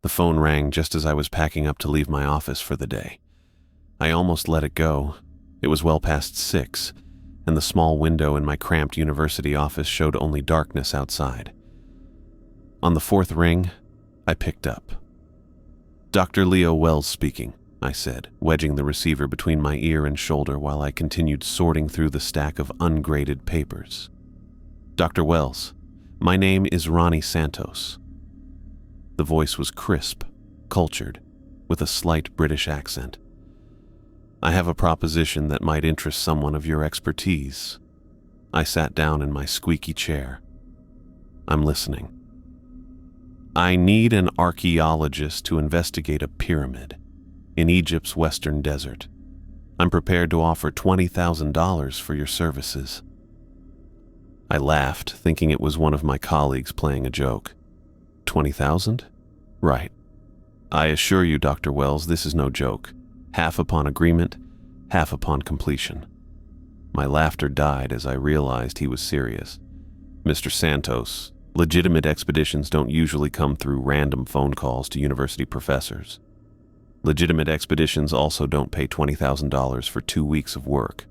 The phone rang just as I was packing up to leave my office for the day. I almost let it go. It was well past 6, and the small window in my cramped university office showed only darkness outside. On the 4th ring, I picked up. "Dr. Leo Wells speaking," I said, wedging the receiver between my ear and shoulder while I continued sorting through the stack of ungraded papers. "Dr. Wells, my name is Ronnie Santos." The voice was crisp, cultured, with a slight British accent. "I have a proposition that might interest someone of your expertise." I sat down in my squeaky chair. "I'm listening." "I need an archaeologist to investigate a pyramid in Egypt's western desert. I'm prepared to offer $20,000 for your services." I laughed, thinking it was one of my colleagues playing a joke. 20,000? Right. "I assure you, Dr. Wells, this is no joke. Half upon agreement, half upon completion." My laughter died as I realized he was serious. "Mr. Santos, legitimate expeditions don't usually come through random phone calls to university professors. Legitimate expeditions also don't pay $20,000 for 2 weeks of work,"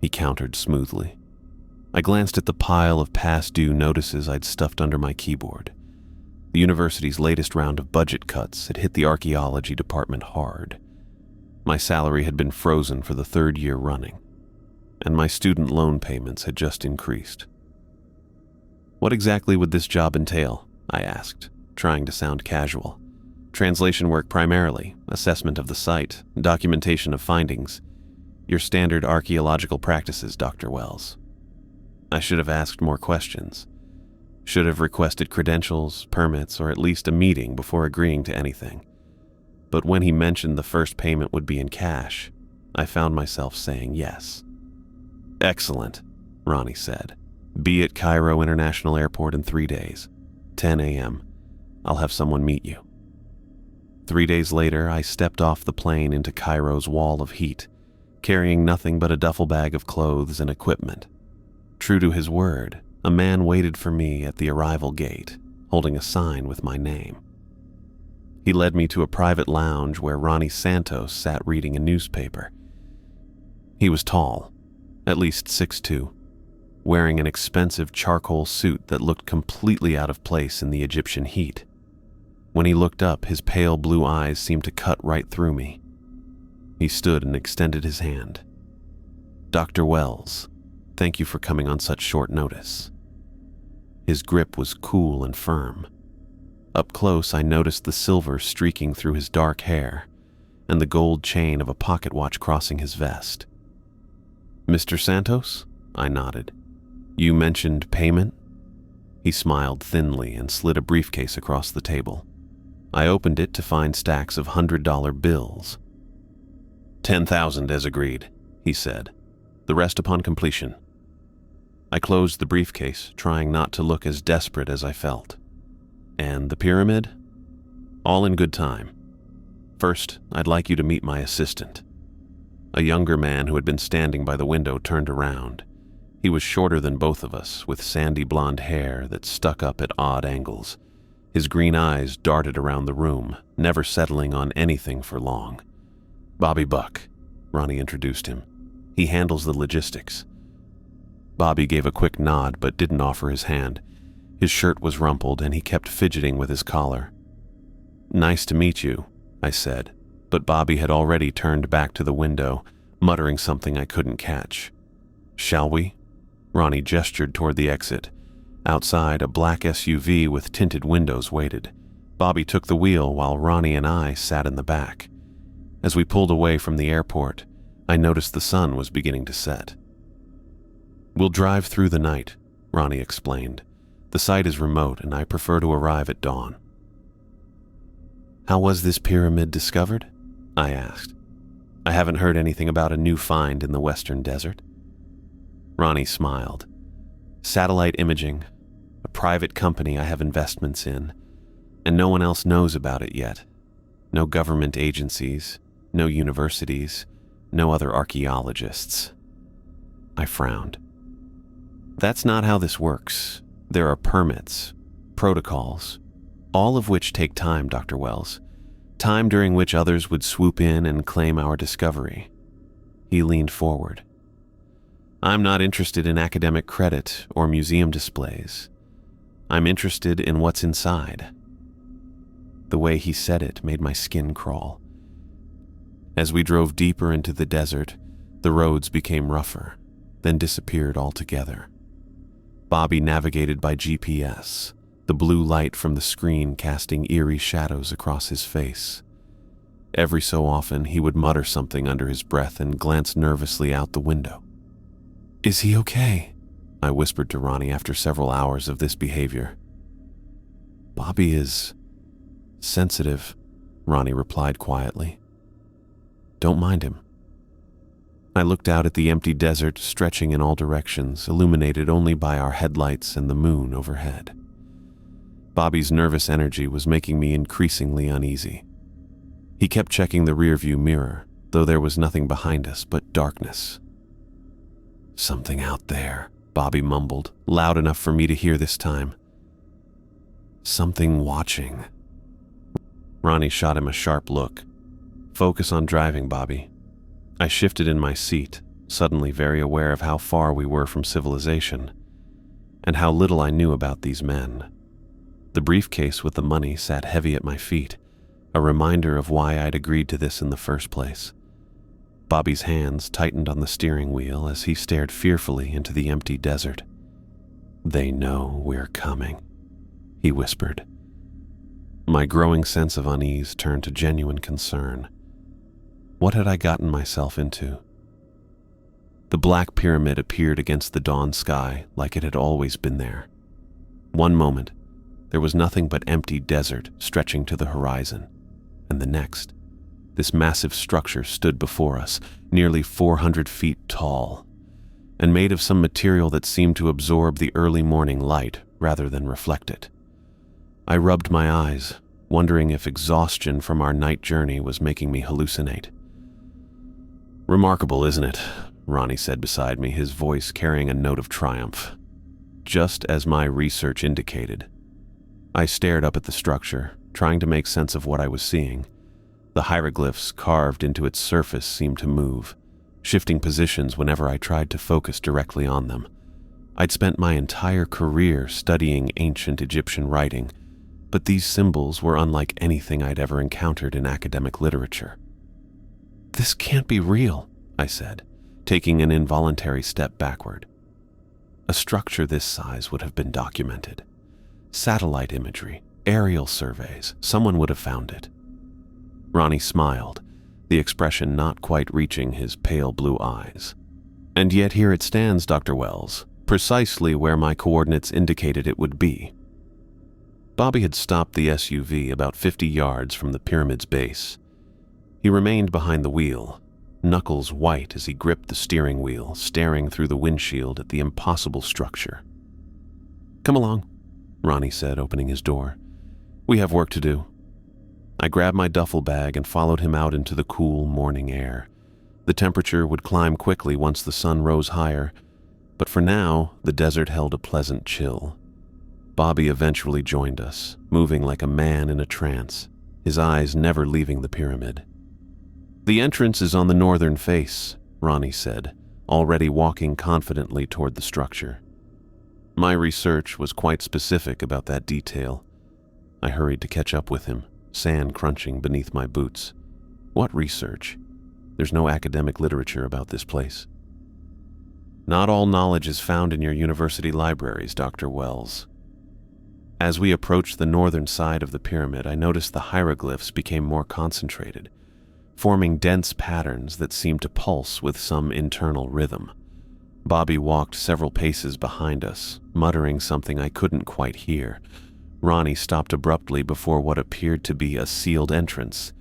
he countered smoothly. I glanced at the pile of past due notices I'd stuffed under my keyboard. The university's latest round of budget cuts had hit the archaeology department hard. My salary had been frozen for the 3rd year running, and my student loan payments had just increased. "What exactly would this job entail?" I asked, trying to sound casual. "Translation work primarily, assessment of the site, documentation of findings. Your standard archaeological practices, Dr. Wells." I should have asked more questions. Should have requested credentials, permits, or at least a meeting before agreeing to anything. But when he mentioned the first payment would be in cash, I found myself saying yes. "Excellent," Ronnie said. "Be at Cairo International Airport in 3 days. 10 a.m. I'll have someone meet you." 3 days later, I stepped off the plane into Cairo's wall of heat, carrying nothing but a duffel bag of clothes and equipment. True to his word, a man waited for me at the arrival gate, holding a sign with my name. He led me to a private lounge where Ronnie Santos sat reading a newspaper. He was tall, at least 6'2", wearing an expensive charcoal suit that looked completely out of place in the Egyptian heat. When he looked up, his pale blue eyes seemed to cut right through me. He stood and extended his hand. "Dr. Wells, thank you for coming on such short notice." His grip was cool and firm. Up close, I noticed the silver streaking through his dark hair and the gold chain of a pocket watch crossing his vest. "Mr. Santos?" I nodded. "You mentioned payment?" He smiled thinly and slid a briefcase across the table. I opened it to find stacks of $100 bills. "10,000 as agreed," he said. "The rest upon completion." I closed the briefcase, trying not to look as desperate as I felt. "And the pyramid?" "All in good time. First, I'd like you to meet my assistant." A younger man who had been standing by the window turned around. He was shorter than both of us, with sandy blonde hair that stuck up at odd angles. His green eyes darted around the room, never settling on anything for long. "Bobby Buck," Ronnie introduced him. "He handles the logistics." Bobby gave a quick nod but didn't offer his hand. His shirt was rumpled and he kept fidgeting with his collar. "Nice to meet you," I said, but Bobby had already turned back to the window, muttering something I couldn't catch. "Shall we?" Ronnie gestured toward the exit. Outside, a black SUV with tinted windows waited. Bobby took the wheel while Ronnie and I sat in the back. As we pulled away from the airport, I noticed the sun was beginning to set. "We'll drive through the night," Ronnie explained. "The site is remote and I prefer to arrive at dawn." "How was this pyramid discovered?" I asked. "I haven't heard anything about a new find in the western desert." Ronnie smiled. "Satellite imaging, a private company I have investments in, and no one else knows about it yet. No government agencies, no universities, no other archaeologists." I frowned. "That's not how this works. There are permits, protocols, All of which take time, Dr. Wells. Time during which others would swoop in and claim our discovery. He leaned forward. I'm not interested in academic credit or museum displays. I'm interested in what's inside. The way he said it made my skin crawl. As we drove deeper into the desert, the roads became rougher, then disappeared altogether. Bobby navigated by GPS, the blue light from the screen casting eerie shadows across his face. Every so often, he would mutter something under his breath and glance nervously out the window. "Is he okay?" I whispered to Ronnie after several hours of this behavior. "Bobby is sensitive," Ronnie replied quietly. "Don't mind him." I looked out at the empty desert stretching in all directions, illuminated only by our headlights and the moon overhead. Bobby's nervous energy was making me increasingly uneasy. He kept checking the rearview mirror, though there was nothing behind us but darkness. "Something out there," Bobby mumbled, loud enough for me to hear this time. "Something watching." Ronnie shot him a sharp look. "Focus on driving, Bobby." I shifted in my seat, suddenly very aware of how far we were from civilization, and how little I knew about these men. The briefcase with the money sat heavy at my feet, a reminder of why I'd agreed to this in the first place. Bobby's hands tightened on the steering wheel as he stared fearfully into the empty desert. "They know we're coming," he whispered. My growing sense of unease turned to genuine concern. What had I gotten myself into? The black pyramid appeared against the dawn sky like it had always been there. One moment, there was nothing but empty desert stretching to the horizon, and the next, this massive structure stood before us, nearly 400 feet tall, and made of some material that seemed to absorb the early morning light rather than reflect it. I rubbed my eyes, wondering if exhaustion from our night journey was making me hallucinate. "Remarkable, isn't it?" Ronnie said beside me, his voice carrying a note of triumph. Just as my research indicated. I stared up at the structure, trying to make sense of what I was seeing. The hieroglyphs carved into its surface seemed to move, shifting positions whenever I tried to focus directly on them. I'd spent my entire career studying ancient Egyptian writing, but these symbols were unlike anything I'd ever encountered in academic literature. "This can't be real," I said, taking an involuntary step backward. A structure this size would have been documented. Satellite imagery, aerial surveys, someone would have found it. Ronnie smiled, the expression not quite reaching his pale blue eyes. "And yet here it stands, Dr. Wells, precisely where my coordinates indicated it would be." Bobby had stopped the SUV about 50 yards from the pyramid's base. He remained behind the wheel, knuckles white as he gripped the steering wheel, staring through the windshield at the impossible structure. "Come along," Ronnie said, opening his door. "We have work to do." I grabbed my duffel bag and followed him out into the cool morning air. The temperature would climb quickly once the sun rose higher, but for now, the desert held a pleasant chill. Bobby eventually joined us, moving like a man in a trance, his eyes never leaving the pyramid. "The entrance is on the northern face," Ronnie said, already walking confidently toward the structure. My research was quite specific about that detail. I hurried to catch up with him, sand crunching beneath my boots. "What research? There's no academic literature about this place." "Not all knowledge is found in your university libraries, Dr. Wells." As we approached the northern side of the pyramid, I noticed the hieroglyphs became more concentrated, forming dense patterns that seemed to pulse with some internal rhythm. Bobby walked several paces behind us, muttering something I couldn't quite hear. Ronnie stopped abruptly before what appeared to be a sealed entrance,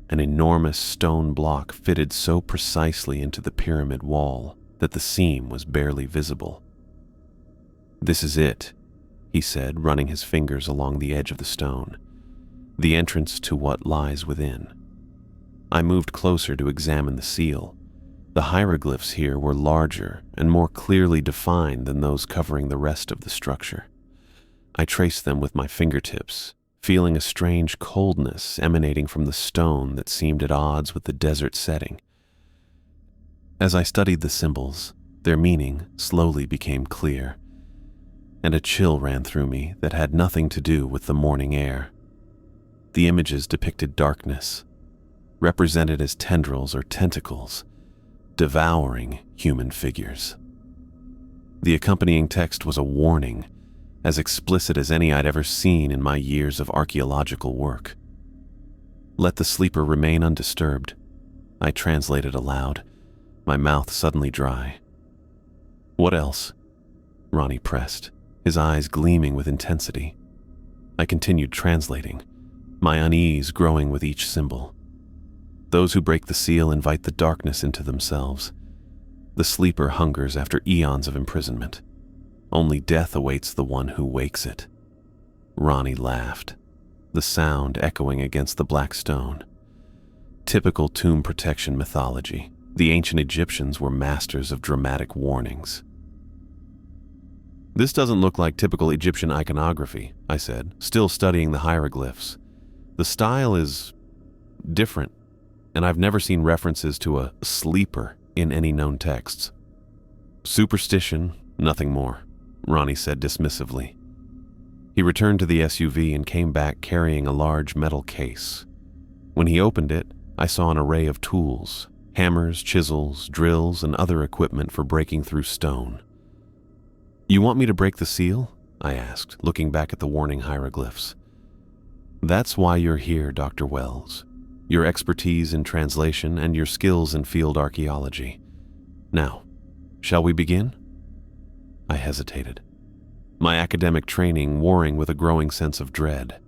an enormous stone block fitted so precisely into the pyramid wall that the seam was barely visible. "This is it," he said, running his fingers along the edge of the stone. "The entrance to what lies within." I moved closer to examine the seal. The hieroglyphs here were larger and more clearly defined than those covering the rest of the structure. I traced them with my fingertips, feeling a strange coldness emanating from the stone that seemed at odds with the desert setting. As I studied the symbols, their meaning slowly became clear, and a chill ran through me that had nothing to do with the morning air. The images depicted darkness, represented as tendrils or tentacles, devouring human figures. The accompanying text was a warning, as explicit as any I'd ever seen in my years of archaeological work. "Let the sleeper remain undisturbed," I translated aloud, my mouth suddenly dry. "What else?" Ronnie pressed, his eyes gleaming with intensity. I continued translating, my unease growing with each symbol. "Those who break the seal invite the darkness into themselves. The sleeper hungers after eons of imprisonment. Only death awaits the one who wakes it." Ronnie laughed, the sound echoing against the black stone. Typical tomb protection mythology. The ancient Egyptians were masters of dramatic warnings. "This doesn't look like typical Egyptian iconography," I said, still studying the hieroglyphs. "The style is different, and I've never seen references to a sleeper in any known texts." "Superstition, nothing more," Ronnie said dismissively. He returned to the SUV and came back carrying a large metal case. When he opened it, I saw an array of tools: hammers, chisels, drills, and other equipment for breaking through stone. "You want me to break the seal?" I asked, looking back at the warning hieroglyphs. "That's why you're here, Dr. Wells. Your expertise in translation and your skills in field archaeology. Now, shall we begin?" I hesitated, my academic training warring with a growing sense of dread.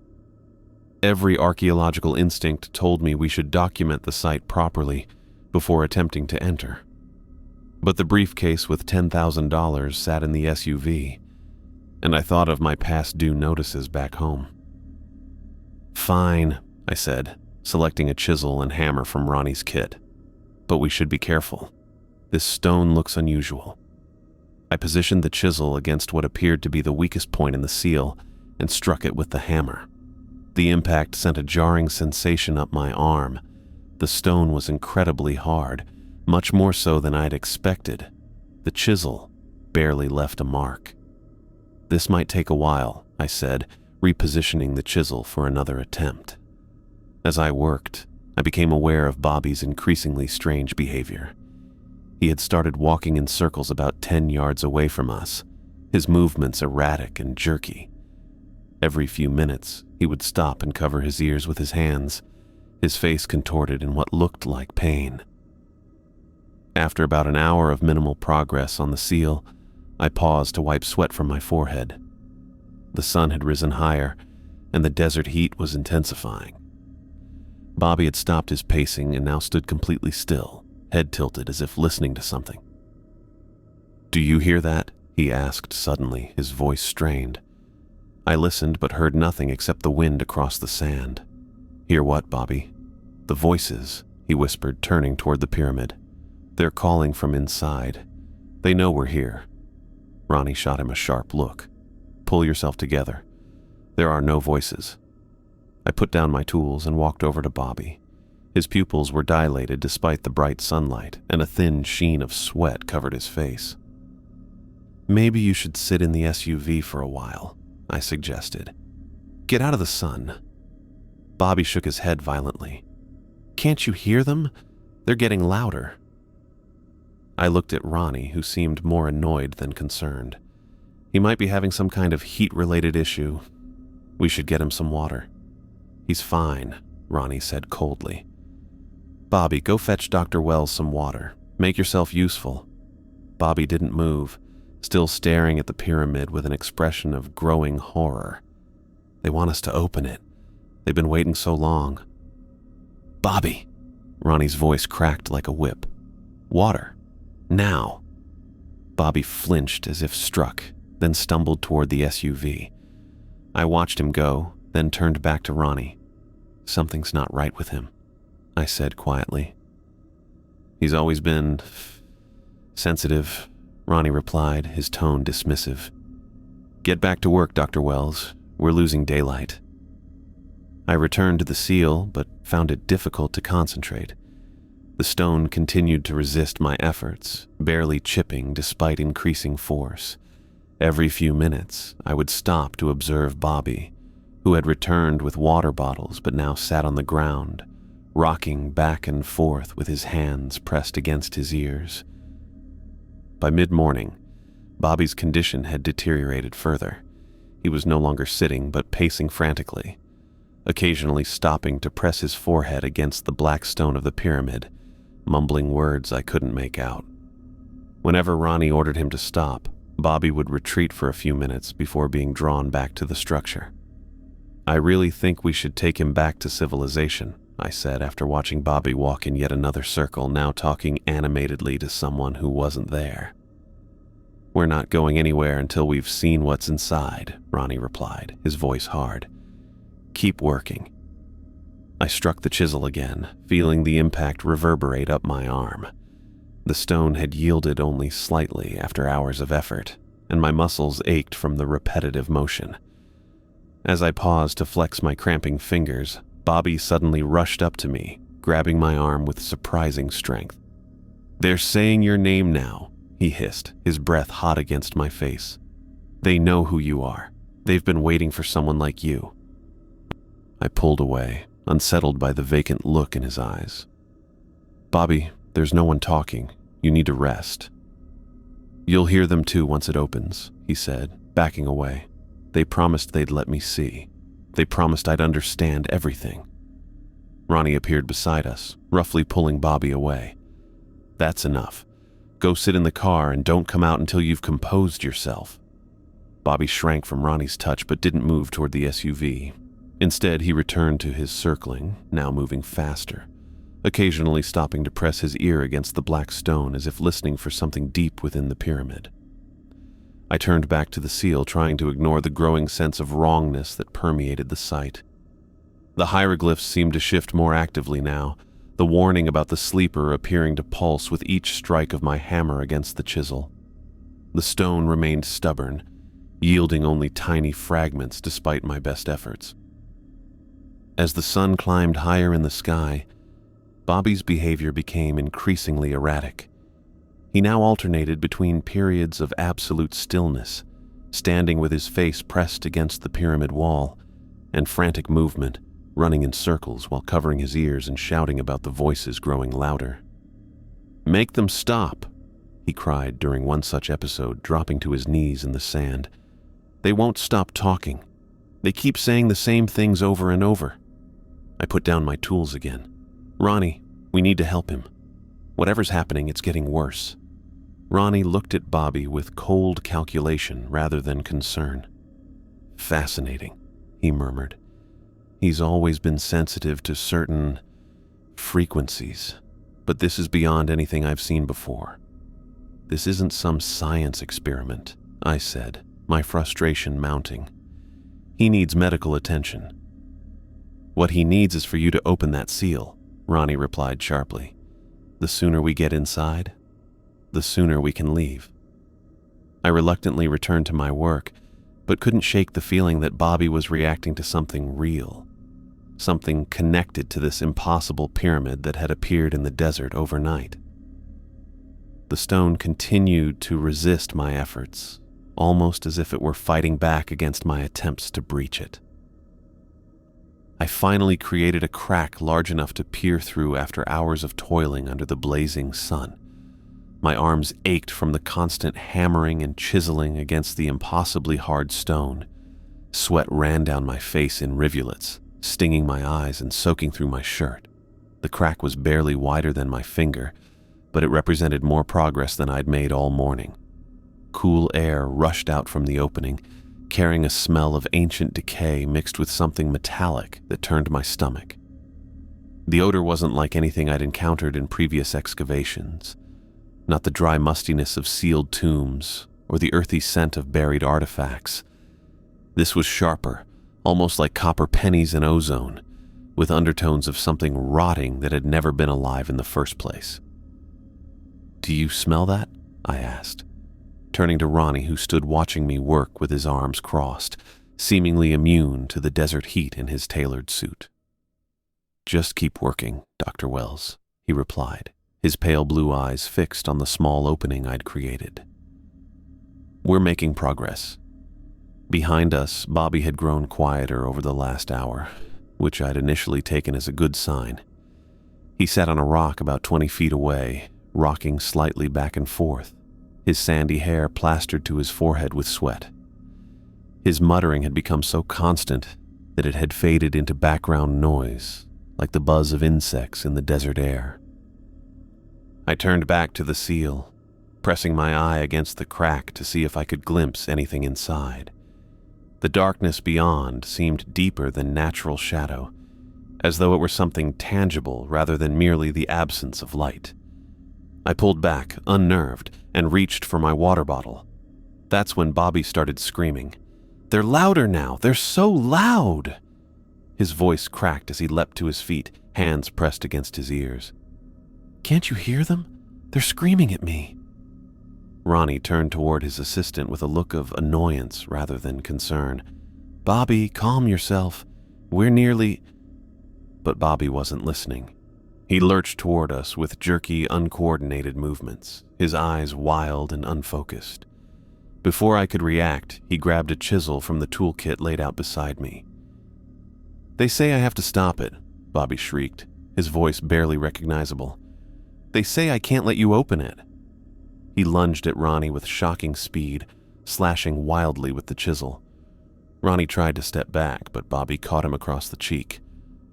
Every archaeological instinct told me we should document the site properly before attempting to enter. But the briefcase with $10,000 sat in the SUV, and I thought of my past due notices back home. "Fine," I said, selecting a chisel and hammer from Ronnie's kit. "But we should be careful. This stone looks unusual." I positioned the chisel against what appeared to be the weakest point in the seal and struck it with the hammer. The impact sent a jarring sensation up my arm. The stone was incredibly hard, much more so than I'd expected. The chisel barely left a mark. "This might take a while," I said, repositioning the chisel for another attempt. As I worked, I became aware of Bobby's increasingly strange behavior. He had started walking in circles about 10 yards away from us, his movements erratic and jerky. Every few minutes, he would stop and cover his ears with his hands, his face contorted in what looked like pain. After about an hour of minimal progress on the seal, I paused to wipe sweat from my forehead. The sun had risen higher, and the desert heat was intensifying. Bobby had stopped his pacing and now stood completely still, head tilted as if listening to something. "Do you hear that?" he asked suddenly, his voice strained. I listened but heard nothing except the wind across the sand. "Hear what, Bobby?" "The voices," he whispered, turning toward the pyramid. "They're calling from inside. They know we're here." Ronnie shot him a sharp look. "Pull yourself together. There are no voices." I put down my tools and walked over to Bobby. His pupils were dilated despite the bright sunlight, and a thin sheen of sweat covered his face. "Maybe you should sit in the SUV for a while," I suggested. "Get out of the sun." Bobby shook his head violently. "Can't you hear them? They're getting louder." I looked at Ronnie, who seemed more annoyed than concerned. He might be having some kind of heat-related issue. We should get him some water. "He's fine," Ronnie said coldly. "Bobby, go fetch Dr. Wells some water. Make yourself useful." Bobby didn't move, still staring at the pyramid with an expression of growing horror. "They want us to open it. They've been waiting so long." "Bobby!" Ronnie's voice cracked like a whip. "Water. Now." Bobby flinched as if struck, then stumbled toward the SUV. I watched him go, then turned back to Ronnie. "Something's not right with him," I said quietly. "He's always been sensitive," Ronnie replied, his tone dismissive. "Get back to work, Dr. Wells. We're losing daylight." I returned to the seal, but found it difficult to concentrate. The stone continued to resist my efforts, barely chipping despite increasing force. Every few minutes, I would stop to observe Bobby, who had returned with water bottles but now sat on the ground, rocking back and forth with his hands pressed against his ears. By mid-morning, Bobby's condition had deteriorated further. He was no longer sitting but pacing frantically, occasionally stopping to press his forehead against the black stone of the pyramid, mumbling words I couldn't make out. Whenever Ronnie ordered him to stop, Bobby would retreat for a few minutes before being drawn back to the structure. "I really think we should take him back to civilization," I said after watching Bobby walk in yet another circle, now talking animatedly to someone who wasn't there. "We're not going anywhere until we've seen what's inside," Ronnie replied, his voice hard. "Keep working." I struck the chisel again, feeling the impact reverberate up my arm. The stone had yielded only slightly after hours of effort, and my muscles ached from the repetitive motion. As I paused to flex my cramping fingers, Bobby suddenly rushed up to me, grabbing my arm with surprising strength. "They're saying your name now," he hissed, his breath hot against my face. "They know who you are. They've been waiting for someone like you." I pulled away, unsettled by the vacant look in his eyes. "Bobby, there's no one talking. You need to rest." "You'll hear them too once it opens," he said, backing away. "They promised they'd let me see. They promised I'd understand everything." Ronnie appeared beside us, roughly pulling Bobby away. "That's enough. Go sit in the car and don't come out until you've composed yourself." Bobby shrank from Ronnie's touch but didn't move toward the SUV. Instead, he returned to his circling, now moving faster, occasionally stopping to press his ear against the black stone as if listening for something deep within the pyramid. I turned back to the seal, trying to ignore the growing sense of wrongness that permeated the sight. The hieroglyphs seemed to shift more actively now, the warning about the sleeper appearing to pulse with each strike of my hammer against the chisel. The stone remained stubborn, yielding only tiny fragments despite my best efforts. As the sun climbed higher in the sky, Bobby's behavior became increasingly erratic. He now alternated between periods of absolute stillness, standing with his face pressed against the pyramid wall, and frantic movement, running in circles while covering his ears and shouting about the voices growing louder. "Make them stop," he cried during one such episode, dropping to his knees in the sand. "They won't stop talking. They keep saying the same things over and over." I put down my tools again. "Ronnie, we need to help him. Whatever's happening, it's getting worse." Ronnie looked at Bobby with cold calculation rather than concern. "Fascinating," he murmured. "He's always been sensitive to certain frequencies, but this is beyond anything I've seen before." "This isn't some science experiment," I said, my frustration mounting. "He needs medical attention." "What he needs is for you to open that seal," Ronnie replied sharply. "The sooner we get inside, the sooner we can leave." I reluctantly returned to my work, but couldn't shake the feeling that Bobby was reacting to something real, something connected to this impossible pyramid that had appeared in the desert overnight. The stone continued to resist my efforts, almost as if it were fighting back against my attempts to breach it. I finally created a crack large enough to peer through after hours of toiling under the blazing sun. My arms ached from the constant hammering and chiseling against the impossibly hard stone. Sweat ran down my face in rivulets, stinging my eyes and soaking through my shirt. The crack was barely wider than my finger, but it represented more progress than I'd made all morning. Cool air rushed out from the opening, carrying a smell of ancient decay mixed with something metallic that turned my stomach. The odor wasn't like anything I'd encountered in previous excavations, not the dry mustiness of sealed tombs or the earthy scent of buried artifacts. This was sharper, almost like copper pennies in ozone, with undertones of something rotting that had never been alive in the first place. "Do you smell that?" I asked, turning to Ronnie, who stood watching me work with his arms crossed, seemingly immune to the desert heat in his tailored suit. "Just keep working, Dr. Wells," he replied, his pale blue eyes fixed on the small opening I'd created. "We're making progress." Behind us, Bobby had grown quieter over the last hour, which I'd initially taken as a good sign. He sat on a rock about 20 feet away, rocking slightly back and forth, his sandy hair plastered to his forehead with sweat. His muttering had become so constant that it had faded into background noise, like the buzz of insects in the desert air. I turned back to the seal, pressing my eye against the crack to see if I could glimpse anything inside. The darkness beyond seemed deeper than natural shadow, as though it were something tangible rather than merely the absence of light. I pulled back, unnerved, and reached for my water bottle. That's when Bobby started screaming. "They're louder now! They're so loud!" His voice cracked as he leapt to his feet, hands pressed against his ears. "Can't you hear them? They're screaming at me." Ronnie turned toward his assistant with a look of annoyance rather than concern. "Bobby, calm yourself. We're nearly—" But Bobby wasn't listening. He lurched toward us with jerky, uncoordinated movements, his eyes wild and unfocused. Before I could react, he grabbed a chisel from the toolkit laid out beside me. "They say I have to stop it," Bobby shrieked, his voice barely recognizable. "They say I can't let you open it." He lunged at Ronnie with shocking speed, slashing wildly with the chisel. Ronnie tried to step back, but Bobby caught him across the cheek.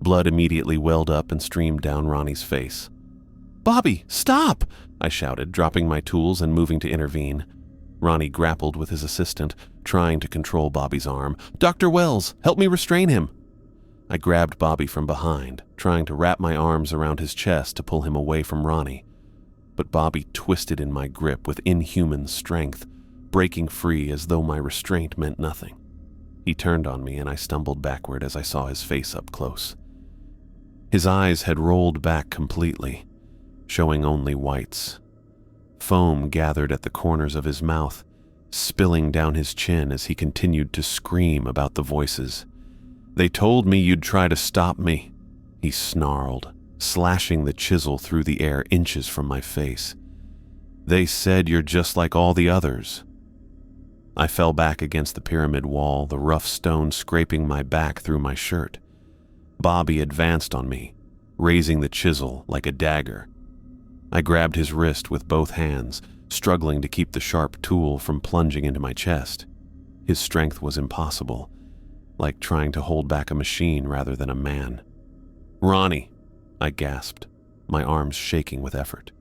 Blood immediately welled up and streamed down Ronnie's face. "Bobby, stop!" I shouted, dropping my tools and moving to intervene. Ronnie grappled with his assistant, trying to control Bobby's arm. "Dr. Wells, help me restrain him!" I grabbed Bobby from behind, trying to wrap my arms around his chest to pull him away from Ronnie. But Bobby twisted in my grip with inhuman strength, breaking free as though my restraint meant nothing. He turned on me and I stumbled backward as I saw his face up close. His eyes had rolled back completely, showing only whites. Foam gathered at the corners of his mouth, spilling down his chin as he continued to scream about the voices. "They told me you'd try to stop me," he snarled, slashing the chisel through the air inches from my face. "They said you're just like all the others." I fell back against the pyramid wall, the rough stone scraping my back through my shirt. Bobby advanced on me, raising the chisel like a dagger. I grabbed his wrist with both hands, struggling to keep the sharp tool from plunging into my chest. His strength was impossible, like trying to hold back a machine rather than a man. "Ronnie," I gasped, my arms shaking with effort.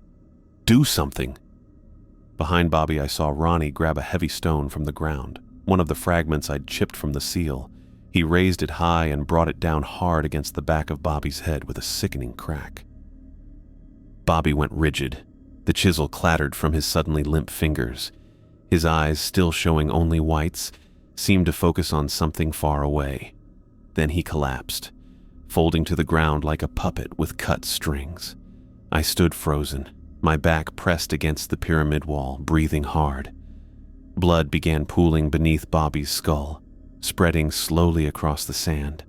"Do something!" Behind Bobby, I saw Ronnie grab a heavy stone from the ground, one of the fragments I'd chipped from the seal. He raised it high and brought it down hard against the back of Bobby's head with a sickening crack. Bobby went rigid. The chisel clattered from his suddenly limp fingers. His eyes, still showing only whites, seemed to focus on something far away. Then he collapsed, folding to the ground like a puppet with cut strings. I stood frozen, my back pressed against the pyramid wall, breathing hard. Blood began pooling beneath Bobby's skull, spreading slowly across the sand.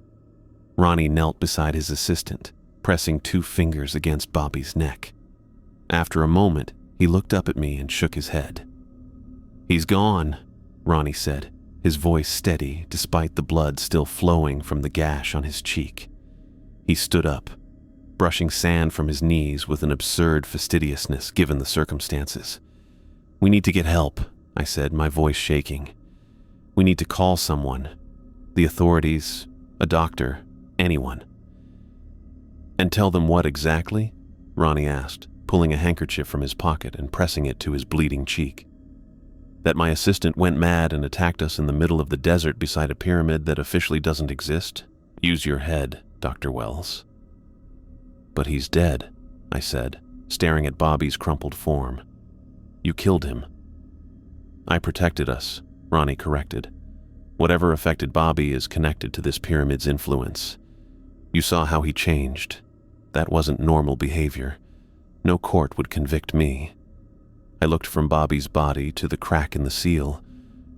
Ronnie knelt beside his assistant, pressing 2 fingers against Bobby's neck. After a moment, he looked up at me and shook his head. "He's gone," Ronnie said, his voice steady despite the blood still flowing from the gash on his cheek. He stood up, brushing sand from his knees with an absurd fastidiousness given the circumstances. "We need to get help," I said, my voice shaking. "We need to call someone. The authorities, a doctor, anyone." "And tell them what exactly?" Ronnie asked, pulling a handkerchief from his pocket and pressing it to his bleeding cheek. "That my assistant went mad and attacked us in the middle of the desert beside a pyramid that officially doesn't exist? Use your head, Dr. Wells." "But he's dead," I said, staring at Bobby's crumpled form. "You killed him." "I protected us," Ronnie corrected. "Whatever affected Bobby is connected to this pyramid's influence. You saw how he changed. That wasn't normal behavior. No court would convict me." I looked from Bobby's body to the crack in the seal.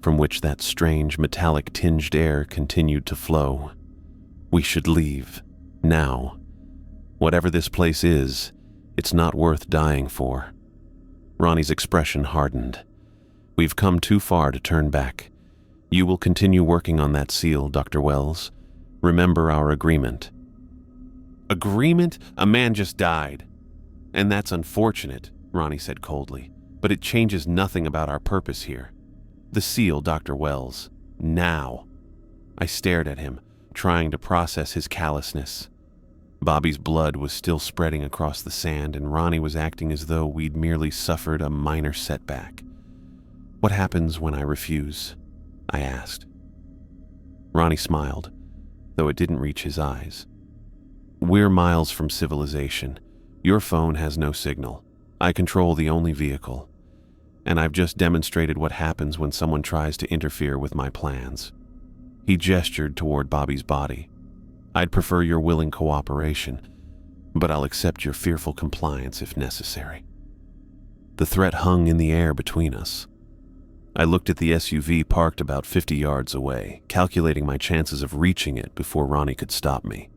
from which that strange metallic-tinged air continued to flow. We should leave. Now. Whatever this place is, it's not worth dying for. Ronnie's expression hardened. We've come too far to turn back. You will continue working on that seal, Dr. Wells. Remember our agreement. Agreement? A man just died. And that's unfortunate, Ronnie said coldly, but it changes nothing about our purpose here. The seal, Dr. Wells. Now. I stared at him, trying to process his callousness. Bobby's blood was still spreading across the sand, and Ronnie was acting as though we'd merely suffered a minor setback. What happens when I refuse? I asked. Ronnie smiled, though it didn't reach his eyes. We're miles from civilization. Your phone has no signal. I control the only vehicle. And I've just demonstrated what happens when someone tries to interfere with my plans. He gestured toward Bobby's body. I'd prefer your willing cooperation, but I'll accept your fearful compliance if necessary. The threat hung in the air between us. I looked at the SUV parked about 50 yards away, calculating my chances of reaching it before Ronnie could stop me.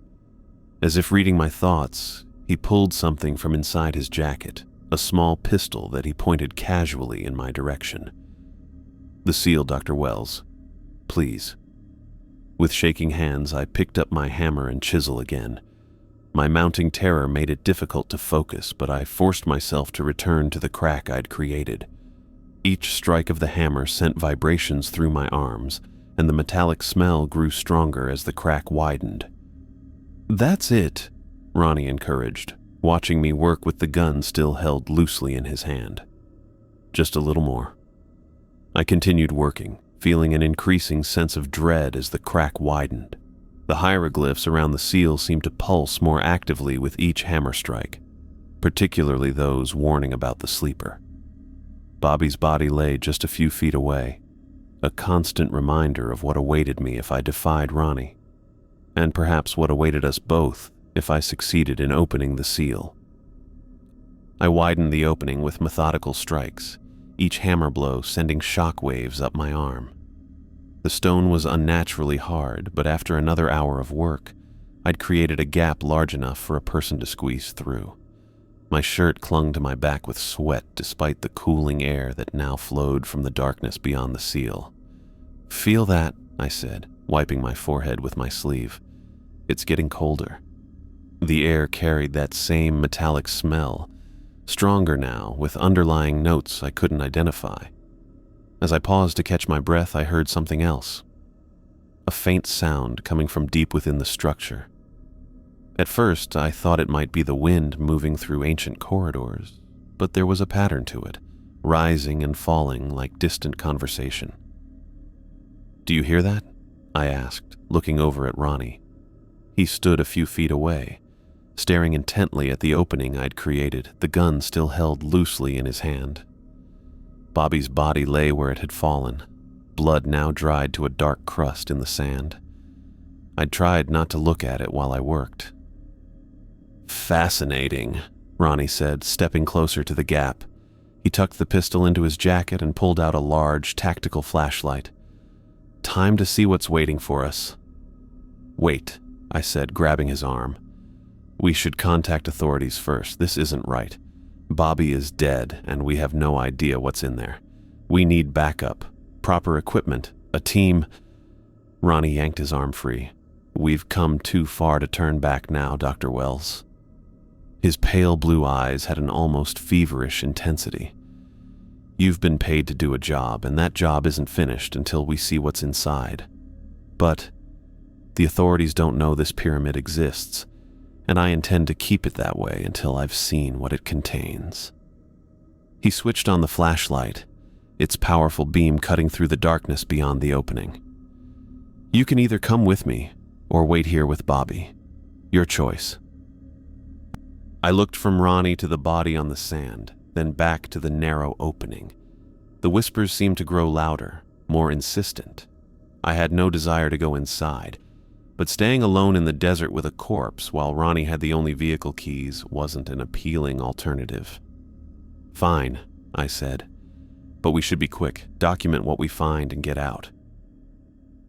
As if reading my thoughts, he pulled something from inside his jacket, a small pistol that he pointed casually in my direction. The seal, Dr. Wells. Please. With shaking hands, I picked up my hammer and chisel again. My mounting terror made it difficult to focus, but I forced myself to return to the crack I'd created. Each strike of the hammer sent vibrations through my arms, and the metallic smell grew stronger as the crack widened. That's it, Ronnie encouraged, watching me work with the gun still held loosely in his hand. Just a little more. I continued working, feeling an increasing sense of dread as the crack widened. The hieroglyphs around the seal seemed to pulse more actively with each hammer strike, particularly those warning about the sleeper. Bobby's body lay just a few feet away, a constant reminder of what awaited me if I defied Ronnie, and perhaps what awaited us both if I succeeded in opening the seal. I widened the opening with methodical strikes, each hammer blow sending shock waves up my arm. The stone was unnaturally hard, but after another hour of work, I'd created a gap large enough for a person to squeeze through. My shirt clung to my back with sweat despite the cooling air that now flowed from the darkness beyond the seal. Feel that, I said, wiping my forehead with my sleeve. It's getting colder. The air carried that same metallic smell, stronger now, with underlying notes I couldn't identify. As I paused to catch my breath, I heard something else. A faint sound coming from deep within the structure. At first, I thought it might be the wind moving through ancient corridors, but there was a pattern to it, rising and falling like distant conversation. Do you hear that? I asked, looking over at Ronnie. He stood a few feet away, staring intently at the opening I'd created, the gun still held loosely in his hand. Bobby's body lay where it had fallen, blood now dried to a dark crust in the sand. I'd tried not to look at it while I worked. Fascinating, Ronnie said, stepping closer to the gap. He tucked the pistol into his jacket and pulled out a large, tactical flashlight. Time to see what's waiting for us. Wait, I said, grabbing his arm. We should contact authorities first. This isn't right. Bobby is dead, and we have no idea what's in there. We need backup, proper equipment, a team. Ronnie yanked his arm free. We've come too far to turn back now, Dr. Wells. His pale blue eyes had an almost feverish intensity. You've been paid to do a job, and that job isn't finished until we see what's inside. But the authorities don't know this pyramid exists, and I intend to keep it that way until I've seen what it contains. He switched on the flashlight, its powerful beam cutting through the darkness beyond the opening. You can either come with me or wait here with Bobby. Your choice. I looked from Ronnie to the body on the sand, then back to the narrow opening. The whispers seemed to grow louder, more insistent. I had no desire to go inside, but staying alone in the desert with a corpse while Ronnie had the only vehicle keys wasn't an appealing alternative. Fine, I said. But we should be quick, document what we find, and get out.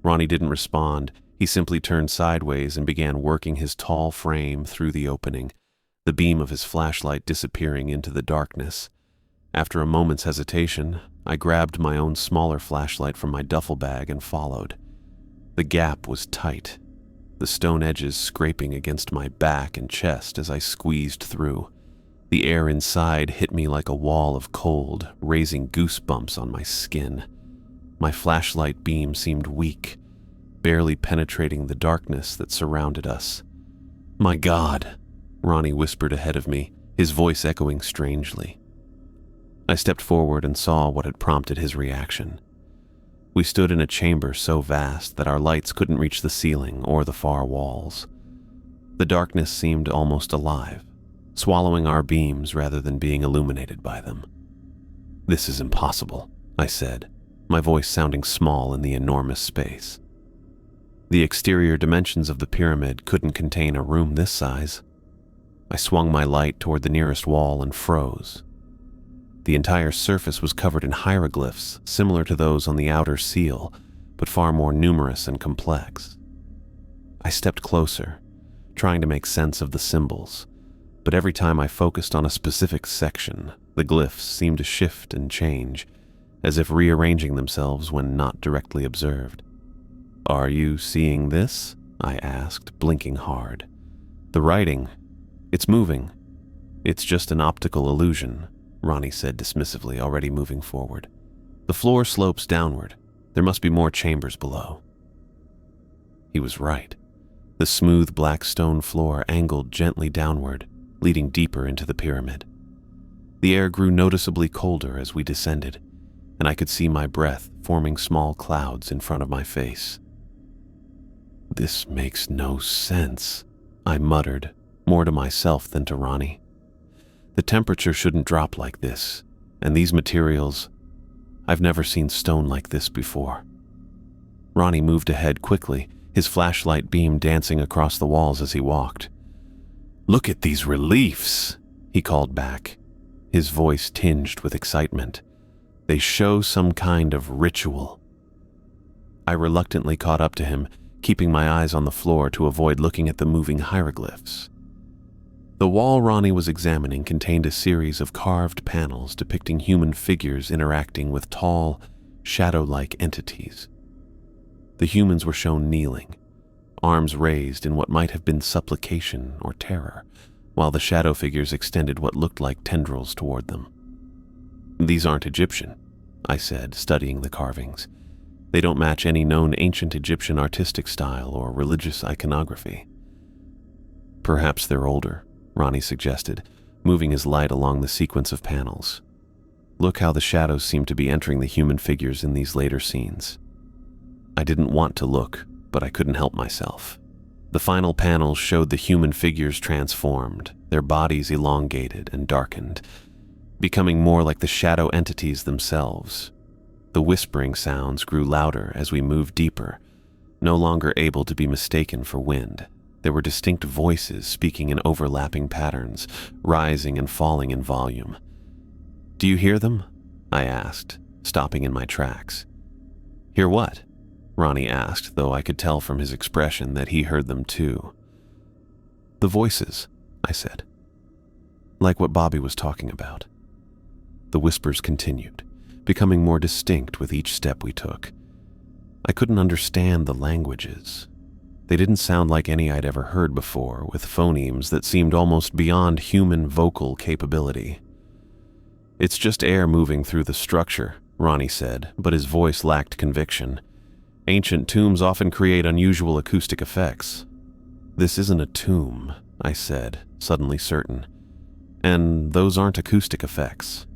Ronnie didn't respond. He simply turned sideways and began working his tall frame through the opening, the beam of his flashlight disappearing into the darkness. After a moment's hesitation, I grabbed my own smaller flashlight from my duffel bag and followed. The gap was tight, the stone edges scraping against my back and chest as I squeezed through. The air inside hit me like a wall of cold, raising goosebumps on my skin. My flashlight beam seemed weak, barely penetrating the darkness that surrounded us. "My God," Ronnie whispered ahead of me, his voice echoing strangely. I stepped forward and saw what had prompted his reaction. We stood in a chamber so vast that our lights couldn't reach the ceiling or the far walls. The darkness seemed almost alive, swallowing our beams rather than being illuminated by them. "This is impossible," I said, my voice sounding small in the enormous space. The exterior dimensions of the pyramid couldn't contain a room this size. I swung my light toward the nearest wall and froze. The entire surface was covered in hieroglyphs similar to those on the outer seal, but far more numerous and complex. I stepped closer, trying to make sense of the symbols, but every time I focused on a specific section, the glyphs seemed to shift and change, as if rearranging themselves when not directly observed. "Are you seeing this?" I asked, blinking hard. "The writing, it's moving." "It's just an optical illusion," Ronnie said dismissively, already moving forward. "The floor slopes downward. There must be more chambers below." He was right. The smooth black stone floor angled gently downward, leading deeper into the pyramid. The air grew noticeably colder as we descended, and I could see my breath forming small clouds in front of my face. "This makes no sense," I muttered, more to myself than to Ronnie. "The temperature shouldn't drop like this, and these materials, I've never seen stone like this before." Ronnie moved ahead quickly, his flashlight beam dancing across the walls as he walked. "Look at these reliefs," he called back, his voice tinged with excitement. "They show some kind of ritual." I reluctantly caught up to him, keeping my eyes on the floor to avoid looking at the moving hieroglyphs. The wall Ronnie was examining contained a series of carved panels depicting human figures interacting with tall, shadow-like entities. The humans were shown kneeling, arms raised in what might have been supplication or terror, while the shadow figures extended what looked like tendrils toward them. "These aren't Egyptian," I said, studying the carvings. "They don't match any known ancient Egyptian artistic style or religious iconography." "Perhaps they're older," Ronnie suggested, moving his light along the sequence of panels. "Look how the shadows seem to be entering the human figures in these later scenes." I didn't want to look, but I couldn't help myself. The final panels showed the human figures transformed, their bodies elongated and darkened, becoming more like the shadow entities themselves. The whispering sounds grew louder as we moved deeper, no longer able to be mistaken for wind. There were distinct voices speaking in overlapping patterns, rising and falling in volume. "Do you hear them?" I asked, stopping in my tracks. "Hear what?" Ronnie asked, though I could tell from his expression that he heard them too. "The voices," I said. "Like what Bobby was talking about." The whispers continued, becoming more distinct with each step we took. I couldn't understand the languages. They didn't sound like any I'd ever heard before, with phonemes that seemed almost beyond human vocal capability. "It's just air moving through the structure," Ronnie said, but his voice lacked conviction. "Ancient tombs often create unusual acoustic effects." "This isn't a tomb," I said, suddenly certain. "And those aren't acoustic effects."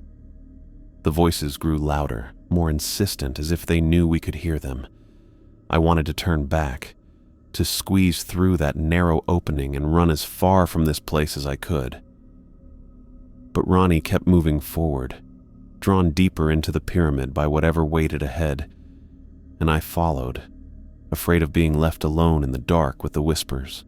The voices grew louder, more insistent, as if they knew we could hear them. I wanted to turn back, to squeeze through that narrow opening and run as far from this place as I could. But Ronnie kept moving forward, drawn deeper into the pyramid by whatever waited ahead, and I followed, afraid of being left alone in the dark with the whispers.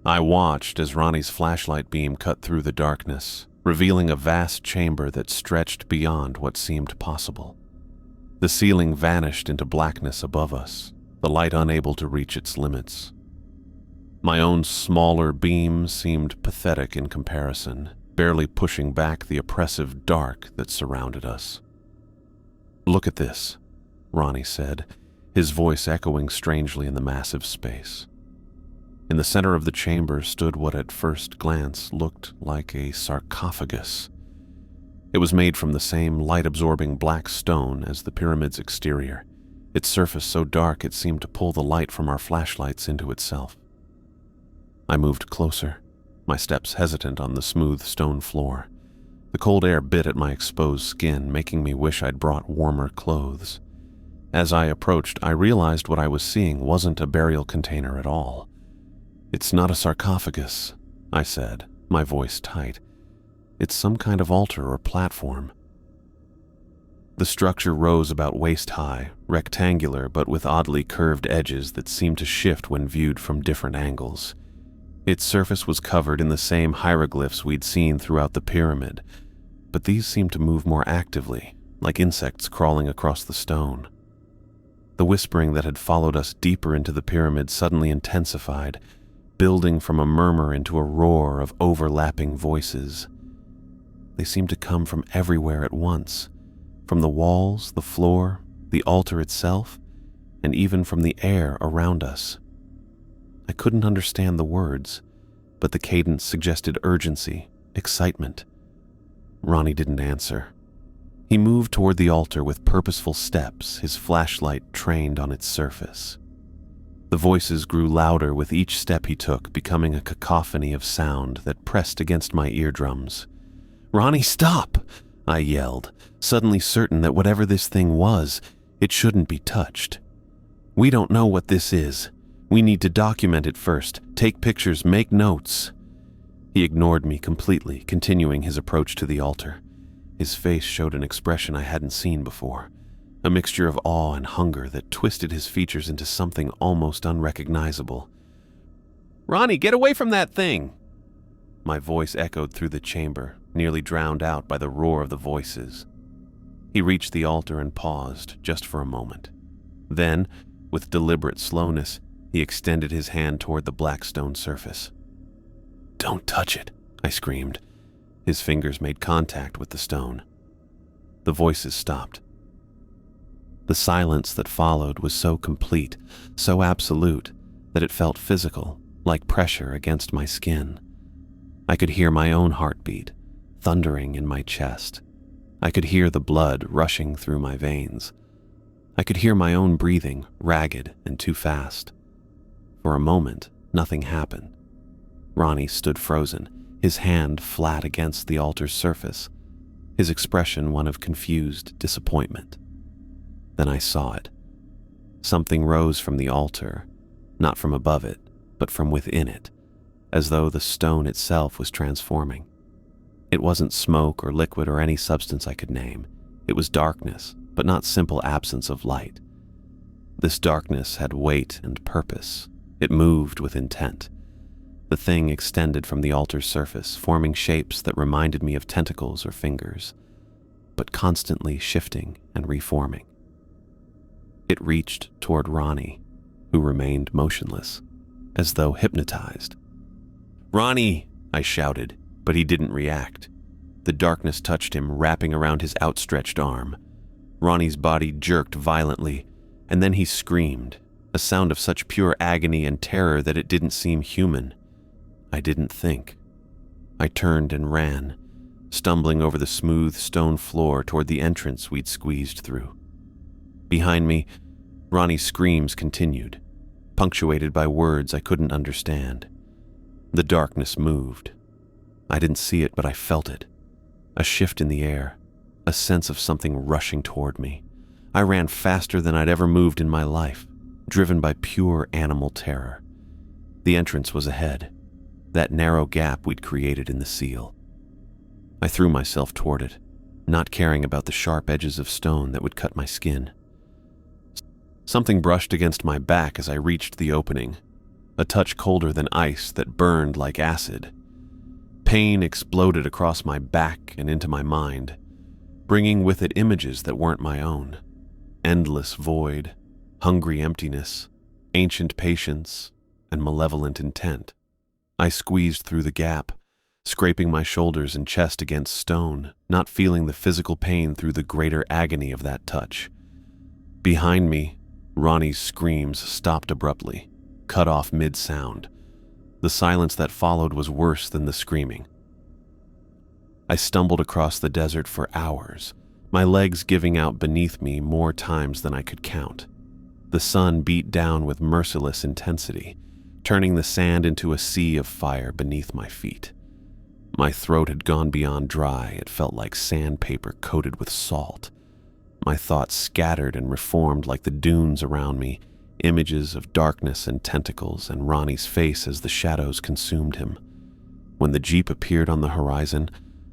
I watched as Ronnie's flashlight beam cut through the darkness, revealing a vast chamber that stretched beyond what seemed possible. The ceiling vanished into blackness above us, the light unable to reach its limits. My own smaller beam seemed pathetic in comparison, barely pushing back the oppressive dark that surrounded us. "Look at this," Ronnie said, his voice echoing strangely in the massive space. In the center of the chamber stood what at first glance looked like a sarcophagus. It was made from the same light-absorbing black stone as the pyramid's exterior, its surface so dark it seemed to pull the light from our flashlights into itself. I moved closer, my steps hesitant on the smooth stone floor. The cold air bit at my exposed skin, making me wish I'd brought warmer clothes. As I approached, I realized what I was seeing wasn't a burial container at all. "It's not a sarcophagus," I said, my voice tight. "It's some kind of altar or platform." The structure rose about waist-high, rectangular but with oddly curved edges that seemed to shift when viewed from different angles. Its surface was covered in the same hieroglyphs we'd seen throughout the pyramid, but these seemed to move more actively, like insects crawling across the stone. The whispering that had followed us deeper into the pyramid suddenly intensified, building from a murmur into a roar of overlapping voices. They seemed to come from everywhere at once, from the walls, the floor, the altar itself, and even from the air around us. I couldn't understand the words, but the cadence suggested urgency, excitement. Ronnie didn't answer. He moved toward the altar with purposeful steps, his flashlight trained on its surface. The voices grew louder with each step he took, becoming a cacophony of sound that pressed against my eardrums. "Ronnie, stop!" I yelled, suddenly certain that whatever this thing was, it shouldn't be touched. "We don't know what this is. We need to document it first, take pictures, make notes." He ignored me completely, continuing his approach to the altar. His face showed an expression I hadn't seen before, a mixture of awe and hunger that twisted his features into something almost unrecognizable. "Ronnie, get away from that thing!" My voice echoed through the chamber, nearly drowned out by the roar of the voices. He reached the altar and paused, just for a moment. Then, with deliberate slowness, he extended his hand toward the black stone surface. "Don't touch it," I screamed. His fingers made contact with the stone. The voices stopped. The silence that followed was so complete, so absolute, that it felt physical, like pressure against my skin. I could hear my own heartbeat, thundering in my chest. I could hear the blood rushing through my veins. I could hear my own breathing, ragged and too fast. For a moment, nothing happened. Ronnie stood frozen, his hand flat against the altar's surface, his expression one of confused disappointment. Then I saw it. Something rose from the altar, not from above it, but from within it, as though the stone itself was transforming. It wasn't smoke or liquid or any substance I could name. It was darkness, but not simple absence of light. This darkness had weight and purpose. It moved with intent. The thing extended from the altar's surface, forming shapes that reminded me of tentacles or fingers, but constantly shifting and reforming. It reached toward Ronnie, who remained motionless, as though hypnotized. "Ronnie!" I shouted, but he didn't react. The darkness touched him, wrapping around his outstretched arm. Ronnie's body jerked violently, and then he screamed, a sound of such pure agony and terror that it didn't seem human. I didn't think. I turned and ran, stumbling over the smooth stone floor toward the entrance we'd squeezed through. Behind me, Ronnie's screams continued, punctuated by words I couldn't understand. The darkness moved. I didn't see it, but I felt it. A shift in the air, a sense of something rushing toward me. I ran faster than I'd ever moved in my life, driven by pure animal terror. The entrance was ahead, that narrow gap we'd created in the seal. I threw myself toward it, not caring about the sharp edges of stone that would cut my skin. Something brushed against my back as I reached the opening, a touch colder than ice that burned like acid. Pain exploded across my back and into my mind, bringing with it images that weren't my own. Endless void, hungry emptiness, ancient patience, and malevolent intent. I squeezed through the gap, scraping my shoulders and chest against stone, not feeling the physical pain through the greater agony of that touch. Behind me, Ronnie's screams stopped abruptly, cut off mid-sound. The silence that followed was worse than the screaming. I stumbled across the desert for hours, my legs giving out beneath me more times than I could count. The sun beat down with merciless intensity, turning the sand into a sea of fire beneath my feet. My throat had gone beyond dry. It felt like sandpaper coated with salt. My thoughts scattered and reformed like the dunes around me, images of darkness and tentacles and Ronnie's face as the shadows consumed him. When the jeep appeared on the horizon,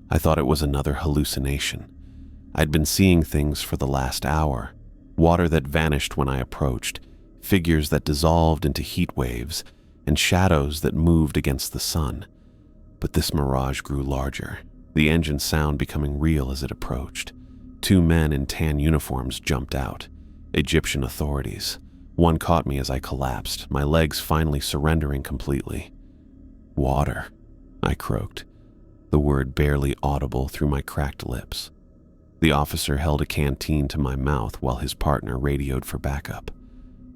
I thought it was another hallucination. I'd been seeing things for the last hour. Water that vanished when I approached, figures that dissolved into heat waves, and shadows that moved against the sun. But this mirage grew larger, the engine sound becoming real as it approached. 2 men in tan uniforms jumped out, Egyptian authorities. One caught me as I collapsed, my legs finally surrendering completely. "Water," I croaked, the word barely audible through my cracked lips. The officer held a canteen to my mouth while his partner radioed for backup.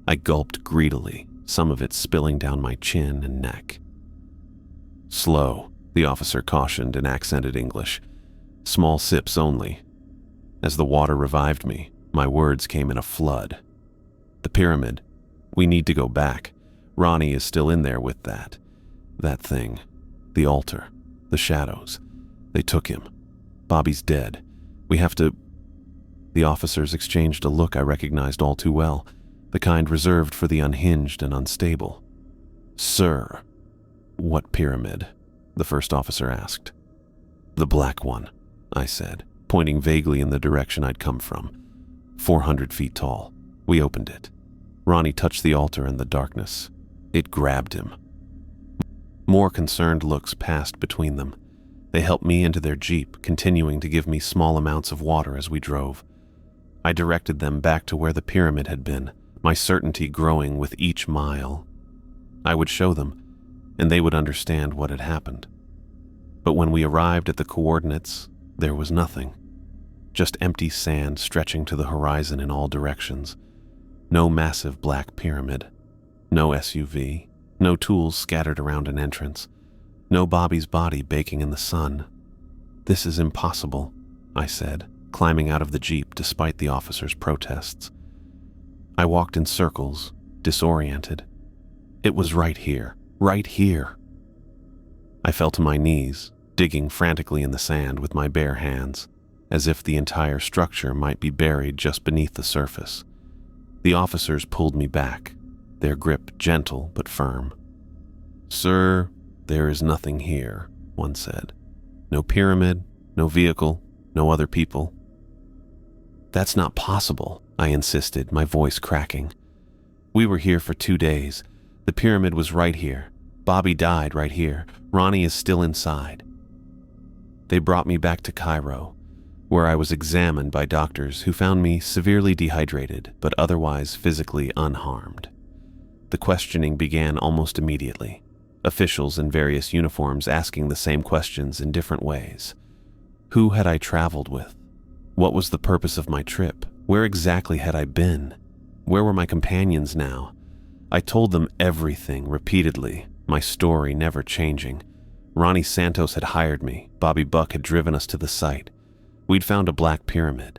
I gulped greedily, some of it spilling down my chin and neck. "Slow," the officer cautioned in accented English. "Small sips only." As the water revived me, my words came in a flood. "The pyramid. We need to go back. Ronnie is still in there with that thing. The altar. The shadows. They took him. Bobby's dead. We have to—" The officers exchanged a look I recognized all too well, the kind reserved for the unhinged and unstable. "Sir." "What pyramid?" the first officer asked. "The black one," I said, pointing vaguely in the direction I'd come from. 400 feet tall. We opened it. Ronnie touched the altar in the darkness. It grabbed him. More concerned looks passed between them. They helped me into their jeep, continuing to give me small amounts of water as we drove. I directed them back to where the pyramid had been, my certainty growing with each mile. I would show them, and they would understand what had happened. But when we arrived at the coordinates, there was nothing. Just empty sand stretching to the horizon in all directions. No massive black pyramid. No SUV. No tools scattered around an entrance. No Bobby's body baking in the sun. "This is impossible," I said, climbing out of the jeep despite the officer's protests. I walked in circles, disoriented. It was right here. Right here. I fell to my knees, digging frantically in the sand with my bare hands, as if the entire structure might be buried just beneath the surface. The officers pulled me back, their grip gentle but firm. "Sir, there is nothing here," one said. "No pyramid, no vehicle, no other people." "That's not possible," I insisted, my voice cracking. "We were here for 2 days. The pyramid was right here. Bobby died right here. Ronnie is still inside." They brought me back to Cairo, where I was examined by doctors who found me severely dehydrated but otherwise physically unharmed. The questioning began almost immediately, officials in various uniforms asking the same questions in different ways. Who had I traveled with? What was the purpose of my trip? Where exactly had I been? Where were my companions now? I told them everything repeatedly, my story never changing. Ronnie Santos had hired me. Bobby Buck had driven us to the site. We'd found a black pyramid.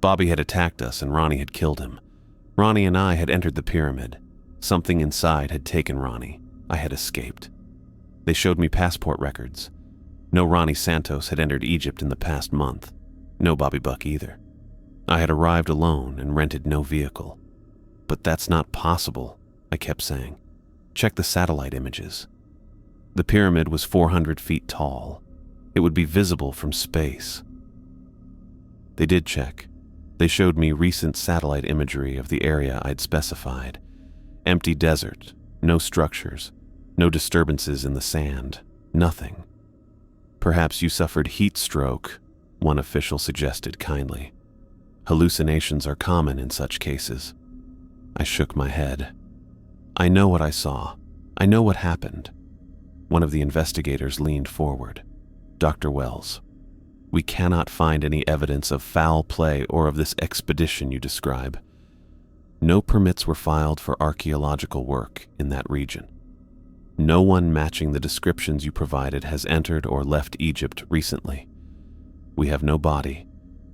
Bobby had attacked us and Ronnie had killed him. Ronnie and I had entered the pyramid. Something inside had taken Ronnie. I had escaped. They showed me passport records. No Ronnie Santos had entered Egypt in the past month. No Bobby Buck either. I had arrived alone and rented no vehicle. "But that's not possible," I kept saying. "Check the satellite images." The pyramid was 400 feet tall. It would be visible from space. They did check. They showed me recent satellite imagery of the area I'd specified. Empty desert, no structures, no disturbances in the sand, nothing. Perhaps you suffered heat stroke, one official suggested kindly. Hallucinations are common in such cases. I shook my head. I know what I saw. I know what happened. One of the investigators leaned forward. Dr. Wells, we cannot find any evidence of foul play or of this expedition you describe. No permits were filed for archaeological work in that region. No one matching the descriptions you provided has entered or left Egypt recently. We have no body,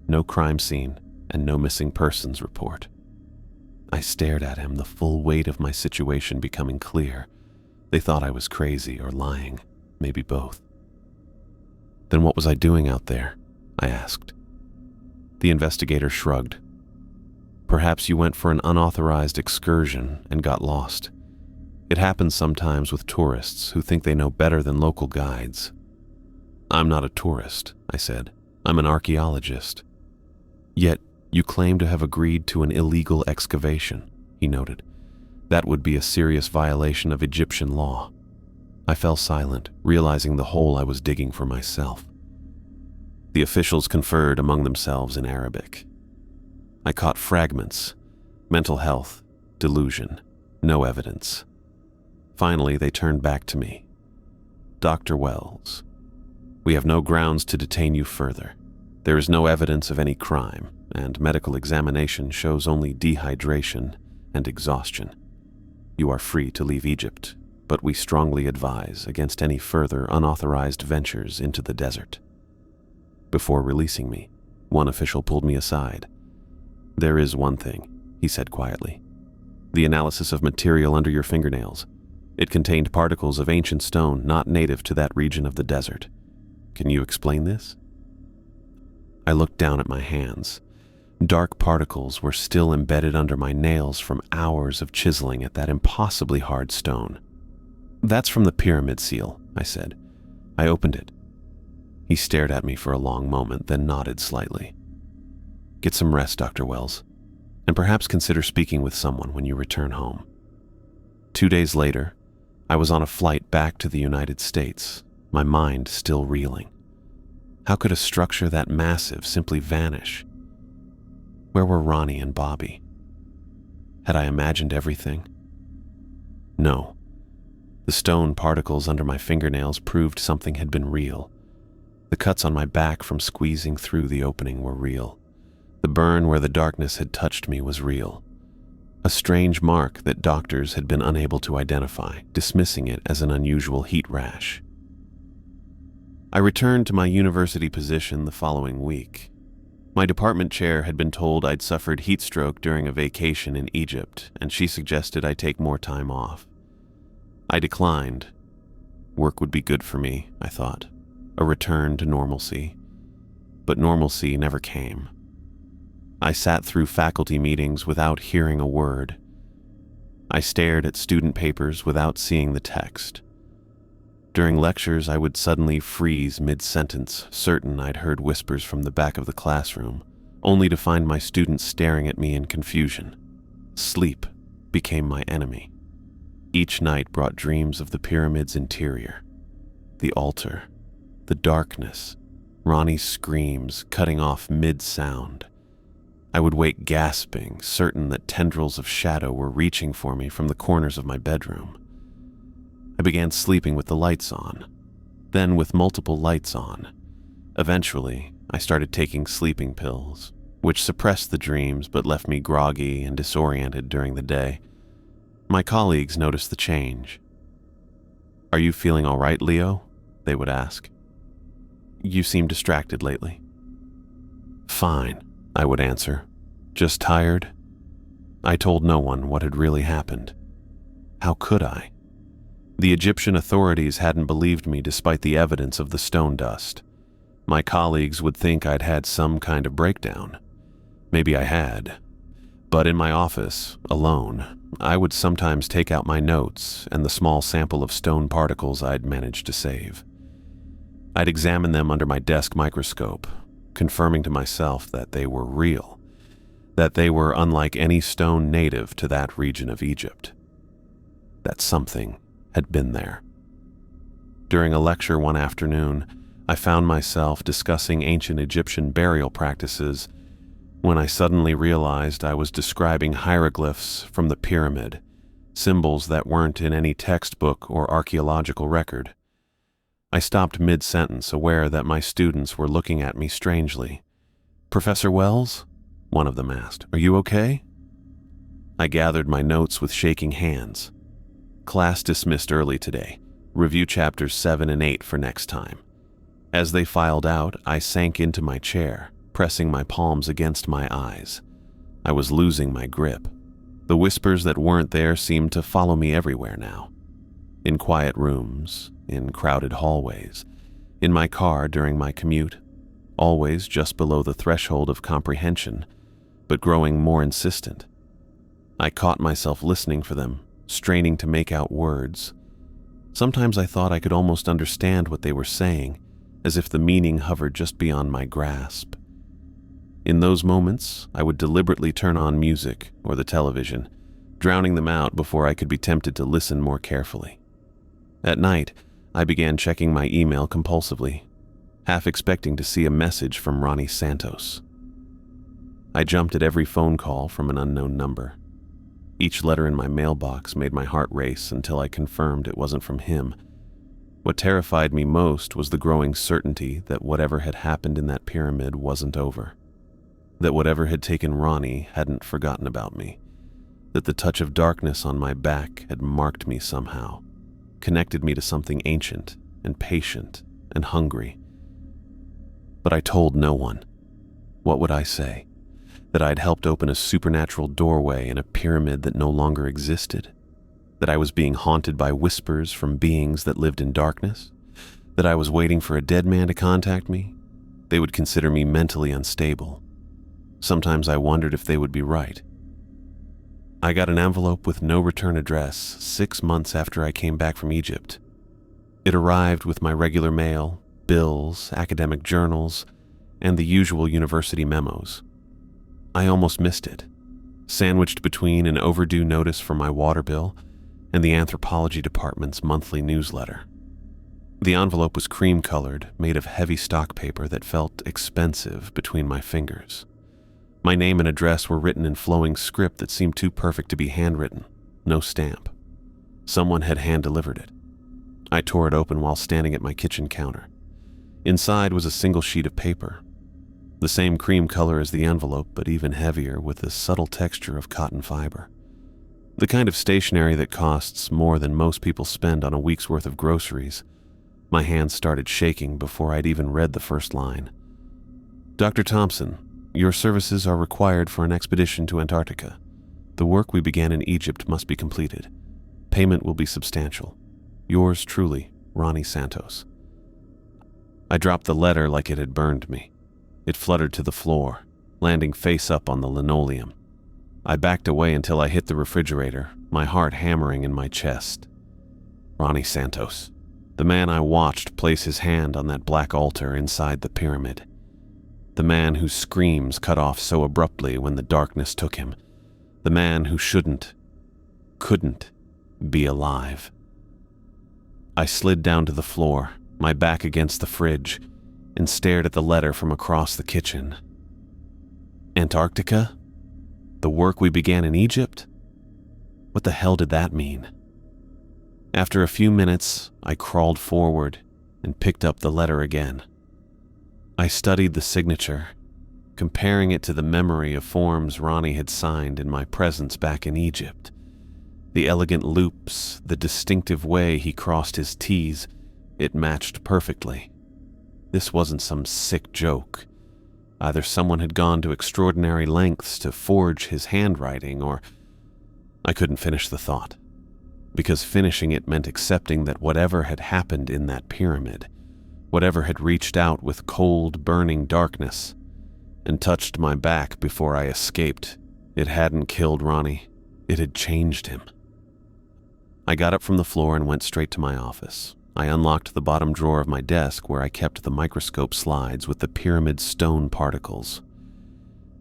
no crime scene, and no missing persons report. I stared at him, the full weight of my situation becoming clear. They thought I was crazy or lying, maybe both. Then what was I doing out there? I asked. The investigator shrugged. Perhaps you went for an unauthorized excursion and got lost. It happens sometimes with tourists who think they know better than local guides. I'm not a tourist, I said. I'm an archaeologist. Yet you claim to have agreed to an illegal excavation, he noted. That would be a serious violation of Egyptian law. I fell silent, realizing the hole I was digging for myself. The officials conferred among themselves in Arabic. I caught fragments: mental health, delusion, no evidence. Finally, they turned back to me. Dr. Wells, we have no grounds to detain you further. There is no evidence of any crime, and medical examination shows only dehydration and exhaustion. You are free to leave Egypt, but we strongly advise against any further unauthorized ventures into the desert. Before releasing me, one official pulled me aside. There is one thing, he said quietly. The analysis of material under your fingernails. It contained particles of ancient stone not native to that region of the desert. Can you explain this? I looked down at my hands. Dark particles were still embedded under my nails from hours of chiseling at that impossibly hard stone. That's from the pyramid seal, I said. I opened it. He stared at me for a long moment, then nodded slightly. Get some rest, Dr. Wells, and perhaps consider speaking with someone when you return home. 2 days later, I was on a flight back to the United States, my mind still reeling. How could a structure that massive simply vanish? Where were Ronnie and Bobby? Had I imagined everything? No. The stone particles under my fingernails proved something had been real. The cuts on my back from squeezing through the opening were real. The burn where the darkness had touched me was real. A strange mark that doctors had been unable to identify, dismissing it as an unusual heat rash. I returned to my university position the following week. My department chair had been told I'd suffered heat stroke during a vacation in Egypt, and she suggested I take more time off. I declined. Work would be good for me, I thought. A return to normalcy. But normalcy never came. I sat through faculty meetings without hearing a word. I stared at student papers without seeing the text. During lectures, I would suddenly freeze mid-sentence, certain I'd heard whispers from the back of the classroom, only to find my students staring at me in confusion. Sleep became my enemy. Each night brought dreams of the pyramid's interior, the altar, the darkness, Ronnie's screams cutting off mid-sound. I would wake gasping, certain that tendrils of shadow were reaching for me from the corners of my bedroom. I began sleeping with the lights on, then with multiple lights on. Eventually, I started taking sleeping pills, which suppressed the dreams but left me groggy and disoriented during the day. My colleagues noticed the change. "Are you feeling all right, Leo?" they would ask. "You seem distracted lately." "Fine," I would answer. "Just tired." I told no one what had really happened. How could I? The Egyptian authorities hadn't believed me despite the evidence of the stone dust. My colleagues would think I'd had some kind of breakdown. Maybe I had. But in my office, alone, I would sometimes take out my notes and the small sample of stone particles I'd managed to save. I'd examine them under my desk microscope, confirming to myself that they were real, that they were unlike any stone native to that region of Egypt, that something had been there. During a lecture one afternoon, I found myself discussing ancient Egyptian burial practices when I suddenly realized I was describing hieroglyphs from the pyramid, symbols that weren't in any textbook or archaeological record. I stopped mid-sentence, aware that my students were looking at me strangely. "Professor Wells?" one of them asked. "Are you okay?" I gathered my notes with shaking hands. "Class dismissed early today. Review chapters 7 and 8 for next time." As they filed out, I sank into my chair, pressing my palms against my eyes. I was losing my grip. The whispers that weren't there seemed to follow me everywhere now. In quiet rooms, in crowded hallways, in my car during my commute, always just below the threshold of comprehension, but growing more insistent. I caught myself listening for them, straining to make out words. Sometimes I thought I could almost understand what they were saying, as if the meaning hovered just beyond my grasp. In those moments, I would deliberately turn on music or the television, drowning them out before I could be tempted to listen more carefully. At night, I began checking my email compulsively, half expecting to see a message from Ronnie Santos. I jumped at every phone call from an unknown number. Each letter in my mailbox made my heart race until I confirmed it wasn't from him. What terrified me most was the growing certainty that whatever had happened in that pyramid wasn't over. That whatever had taken Ronnie hadn't forgotten about me. That the touch of darkness on my back had marked me somehow, connected me to something ancient and patient and hungry. But I told no one. What would I say? That I'd helped open a supernatural doorway in a pyramid that no longer existed? That I was being haunted by whispers from beings that lived in darkness? That I was waiting for a dead man to contact me? They would consider me mentally unstable. Sometimes I wondered if they would be right. I got an envelope with no return address 6 months after I came back from Egypt. It arrived with my regular mail, bills, academic journals, and the usual university memos. I almost missed it, sandwiched between an overdue notice for my water bill and the anthropology department's monthly newsletter. The envelope was cream-colored, made of heavy stock paper that felt expensive between my fingers. My name and address were written in flowing script that seemed too perfect to be handwritten, no stamp. Someone had hand-delivered it. I tore it open while standing at my kitchen counter. Inside was a single sheet of paper, the same cream color as the envelope, but even heavier with the subtle texture of cotton fiber. The kind of stationery that costs more than most people spend on a week's worth of groceries. My hands started shaking before I'd even read the first line. "Dr. Thompson, your services are required for an expedition to Antarctica. The work we began in Egypt must be completed. Payment will be substantial. Yours truly, Ronnie Santos." I dropped the letter like it had burned me. It fluttered to the floor, landing face up on the linoleum. I backed away until I hit the refrigerator, my heart hammering in my chest. Ronnie Santos, the man I watched place his hand on that black altar inside the pyramid. The man whose screams cut off so abruptly when the darkness took him. The man who couldn't be alive. I slid down to the floor, my back against the fridge, and stared at the letter from across the kitchen. Antarctica? The work we began in Egypt? What the hell did that mean? After a few minutes, I crawled forward and picked up the letter again. I studied the signature, comparing it to the memory of forms Ronnie had signed in my presence back in Egypt. The elegant loops, the distinctive way he crossed his T's, it matched perfectly. This wasn't some sick joke. Either someone had gone to extraordinary lengths to forge his handwriting, or... I couldn't finish the thought, because finishing it meant accepting that whatever had happened in that pyramid, whatever had reached out with cold, burning darkness and touched my back before I escaped, it hadn't killed Ronnie, it had changed him. I got up from the floor and went straight to my office. I unlocked the bottom drawer of my desk where I kept the microscope slides with the pyramid stone particles.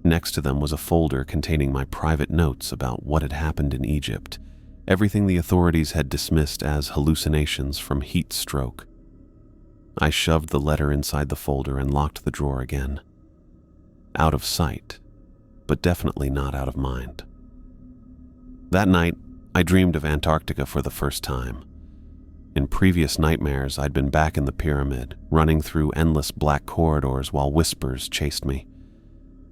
Next to them was a folder containing my private notes about what had happened in Egypt, everything the authorities had dismissed as hallucinations from heat stroke. I shoved the letter inside the folder and locked the drawer again. Out of sight, but definitely not out of mind. That night, I dreamed of Antarctica for the first time. In previous nightmares, I'd been back in the pyramid, running through endless black corridors while whispers chased me.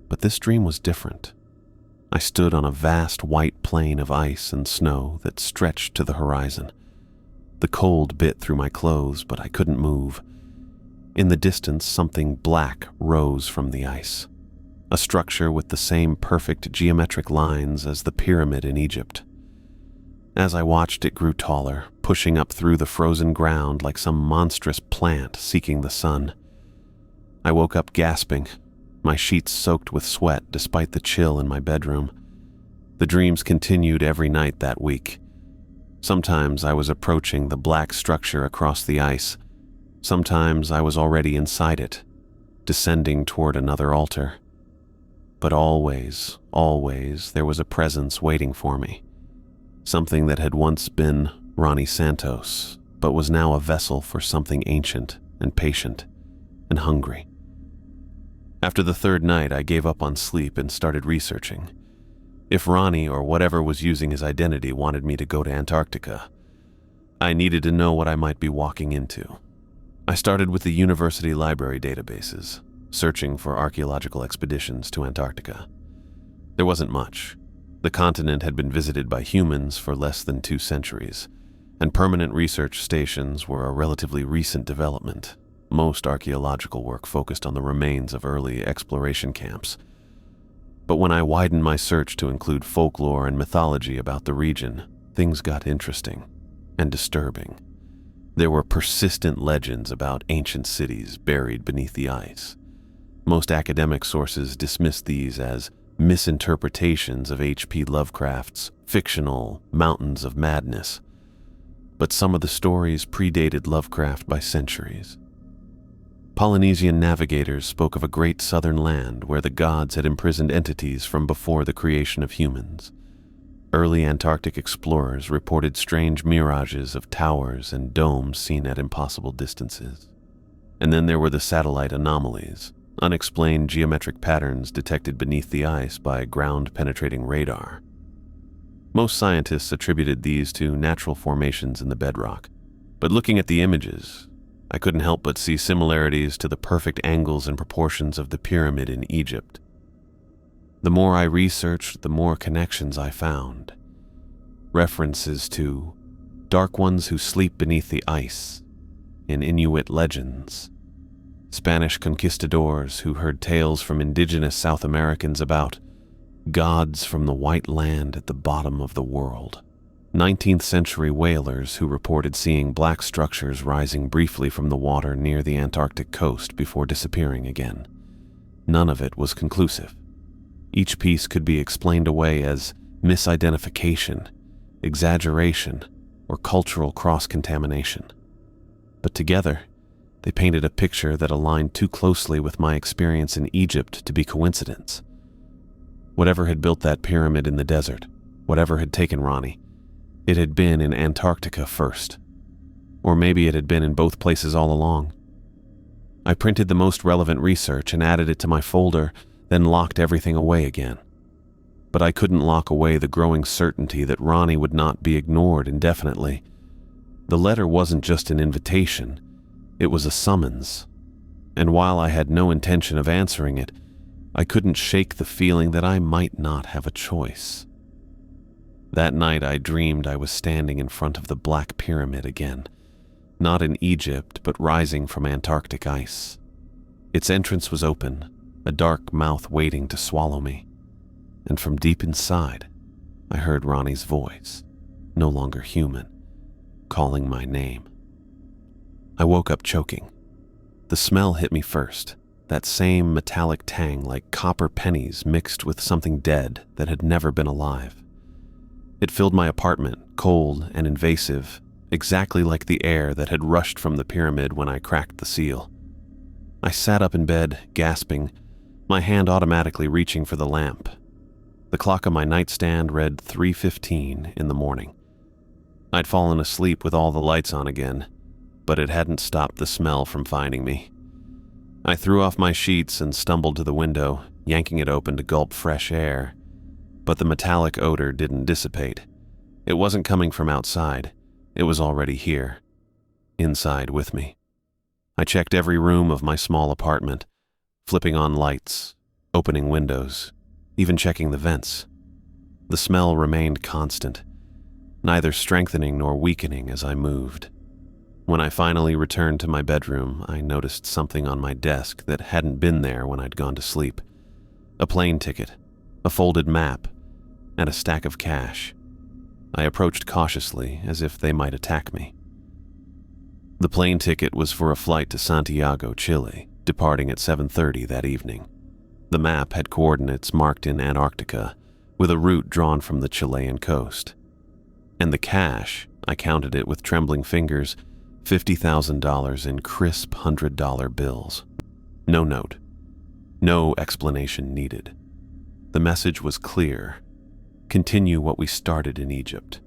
But this dream was different. I stood on a vast white plain of ice and snow that stretched to the horizon. The cold bit through my clothes, but I couldn't move. In the distance, something black rose from the ice. A structure with the same perfect geometric lines as the pyramid in Egypt. As I watched, it grew taller, pushing up through the frozen ground like some monstrous plant seeking the sun. I woke up gasping, my sheets soaked with sweat despite the chill in my bedroom. The dreams continued every night that week. Sometimes I was approaching the black structure across the ice. Sometimes I was already inside it, descending toward another altar. But always, always, there was a presence waiting for me. Something that had once been Ronnie Santos, but was now a vessel for something ancient and patient and hungry. After the third night, I gave up on sleep and started researching. If Ronnie or whatever was using his identity wanted me to go to Antarctica, I needed to know what I might be walking into. I started with the university library databases, searching for archaeological expeditions to Antarctica. There wasn't much. The continent had been visited by humans for less than 2 centuries, and permanent research stations were a relatively recent development. Most archaeological work focused on the remains of early exploration camps. But when I widened my search to include folklore and mythology about the region, things got interesting and disturbing. There were persistent legends about ancient cities buried beneath the ice. Most academic sources dismissed these as misinterpretations of H.P. Lovecraft's fictional Mountains of Madness. But some of the stories predated Lovecraft by centuries. Polynesian navigators spoke of a great southern land where the gods had imprisoned entities from before the creation of humans. Early Antarctic explorers reported strange mirages of towers and domes seen at impossible distances. And then there were the satellite anomalies, unexplained geometric patterns detected beneath the ice by ground-penetrating radar. Most scientists attributed these to natural formations in the bedrock, but looking at the images, I couldn't help but see similarities to the perfect angles and proportions of the pyramid in Egypt. The more I researched, the more connections I found. References to dark ones who sleep beneath the ice in Inuit legends, Spanish conquistadors who heard tales from indigenous South Americans about gods from the white land at the bottom of the world, 19th century whalers who reported seeing black structures rising briefly from the water near the Antarctic coast before disappearing again. None of it was conclusive. Each piece could be explained away as misidentification, exaggeration, or cultural cross-contamination. But together, they painted a picture that aligned too closely with my experience in Egypt to be coincidence. Whatever had built that pyramid in the desert, whatever had taken Ronnie, it had been in Antarctica first. Or maybe it had been in both places all along. I printed the most relevant research and added it to my folder, then locked everything away again. But I couldn't lock away the growing certainty that Ronnie would not be ignored indefinitely. The letter wasn't just an invitation, it was a summons. And while I had no intention of answering it, I couldn't shake the feeling that I might not have a choice. That night I dreamed I was standing in front of the Black Pyramid again, not in Egypt, but rising from Antarctic ice. Its entrance was open, a dark mouth waiting to swallow me. And from deep inside, I heard Ronnie's voice, no longer human, calling my name. I woke up choking. The smell hit me first, that same metallic tang like copper pennies mixed with something dead that had never been alive. It filled my apartment, cold and invasive, exactly like the air that had rushed from the pyramid when I cracked the seal. I sat up in bed, gasping, my hand automatically reaching for the lamp. The clock on my nightstand read 3:15 in the morning. I'd fallen asleep with all the lights on again, but it hadn't stopped the smell from finding me. I threw off my sheets and stumbled to the window, yanking it open to gulp fresh air. But the metallic odor didn't dissipate. It wasn't coming from outside. It was already here, inside with me. I checked every room of my small apartment, flipping on lights, opening windows, even checking the vents. The smell remained constant, neither strengthening nor weakening as I moved. When I finally returned to my bedroom, I noticed something on my desk that hadn't been there when I'd gone to sleep. A plane ticket, a folded map, and a stack of cash. I approached cautiously, as if they might attack me. The plane ticket was for a flight to Santiago, Chile, departing at 7:30 that evening. The map had coordinates marked in Antarctica, with a route drawn from the Chilean coast. And the cash, I counted it with trembling fingers, $50,000 in crisp $100 bills. No note. No explanation needed. The message was clear. Continue what we started in Egypt.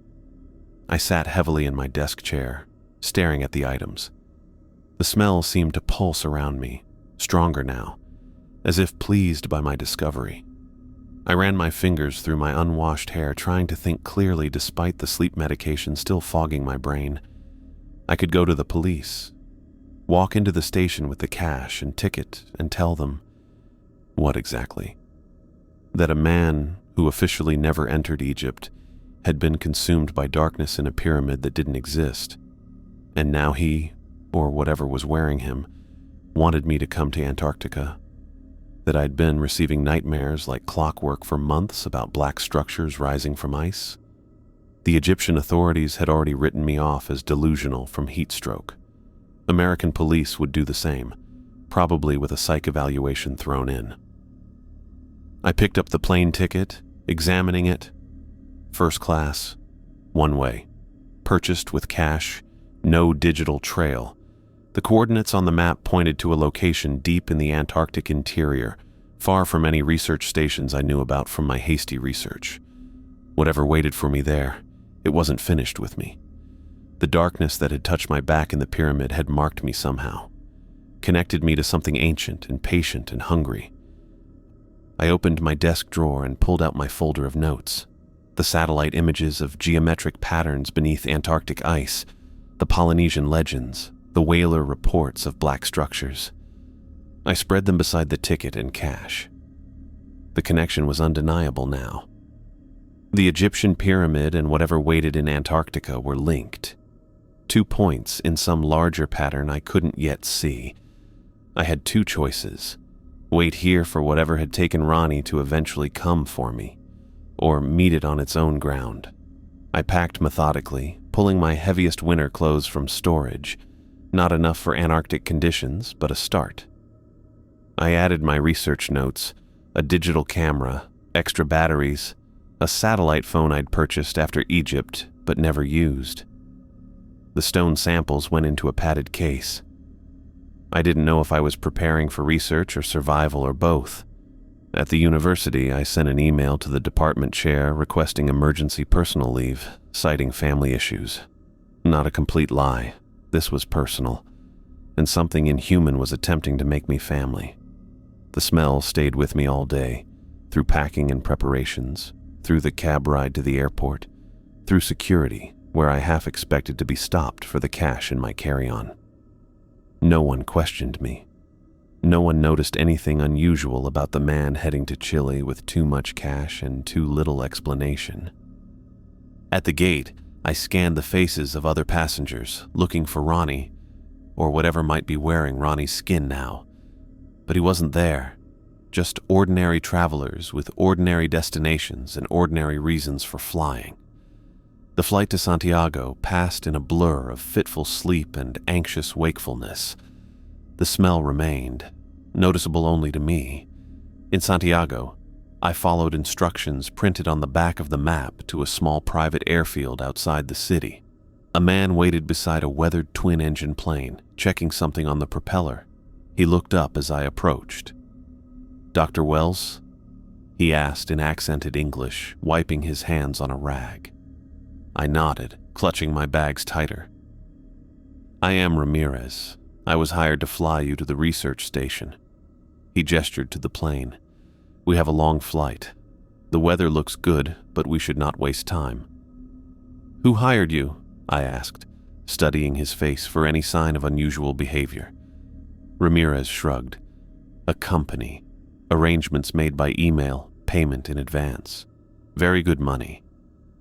I sat heavily in my desk chair, staring at the items. The smell seemed to pulse around me, stronger now, as if pleased by my discovery. I ran my fingers through my unwashed hair, trying to think clearly despite the sleep medication still fogging my brain. I could go to the police, walk into the station with the cash and ticket and tell them, what exactly? That a man who officially never entered Egypt had been consumed by darkness in a pyramid that didn't exist, and now he, or whatever was wearing him, wanted me to come to Antarctica. That I'd been receiving nightmares like clockwork for months about black structures rising from ice. The Egyptian authorities had already written me off as delusional from heat stroke. American police would do the same, probably with a psych evaluation thrown in. I picked up the plane ticket, examining it. First class, one way, purchased with cash, no digital trail. The coordinates on the map pointed to a location deep in the Antarctic interior, far from any research stations I knew about from my hasty research. Whatever waited for me there, it wasn't finished with me. The darkness that had touched my back in the pyramid had marked me somehow, connected me to something ancient and patient and hungry. I opened my desk drawer and pulled out my folder of notes. The satellite images of geometric patterns beneath Antarctic ice, the Polynesian legends, the whaler reports of black structures. I spread them beside the ticket and cash. The connection was undeniable now. The Egyptian pyramid and whatever waited in Antarctica were linked. 2 points in some larger pattern I couldn't yet see. I had 2 choices. Wait here for whatever had taken Ronnie to eventually come for me, or meet it on its own ground. I packed methodically, pulling my heaviest winter clothes from storage. Not enough for Antarctic conditions, but a start. I added my research notes, a digital camera, extra batteries, a satellite phone I'd purchased after Egypt but never used. The stone samples went into a padded case. I didn't know if I was preparing for research or survival or both. At the university, I sent an email to the department chair requesting emergency personal leave, citing family issues. Not a complete lie. This was personal, and something inhuman was attempting to make me family. The smell stayed with me all day, through packing and preparations, through the cab ride to the airport, through security, where I half expected to be stopped for the cash in my carry-on. No one questioned me. No one noticed anything unusual about the man heading to Chile with too much cash and too little explanation. At the gate, I scanned the faces of other passengers, looking for Ronnie, or whatever might be wearing Ronnie's skin now. But he wasn't there. Just ordinary travelers with ordinary destinations and ordinary reasons for flying. The flight to Santiago passed in a blur of fitful sleep and anxious wakefulness. The smell remained, noticeable only to me. In Santiago, I followed instructions printed on the back of the map to a small private airfield outside the city. A man waited beside a weathered twin-engine plane, checking something on the propeller. He looked up as I approached. "Dr. Wells?" he asked in accented English, wiping his hands on a rag. I nodded, clutching my bags tighter. I am Ramirez. I was hired to fly you to the research station. He gestured to the plane. We have a long flight. The weather looks good, but we should not waste time. Who hired you? I asked, studying his face for any sign of unusual behavior. Ramirez shrugged. A company. Arrangements made by email, payment in advance. Very good money.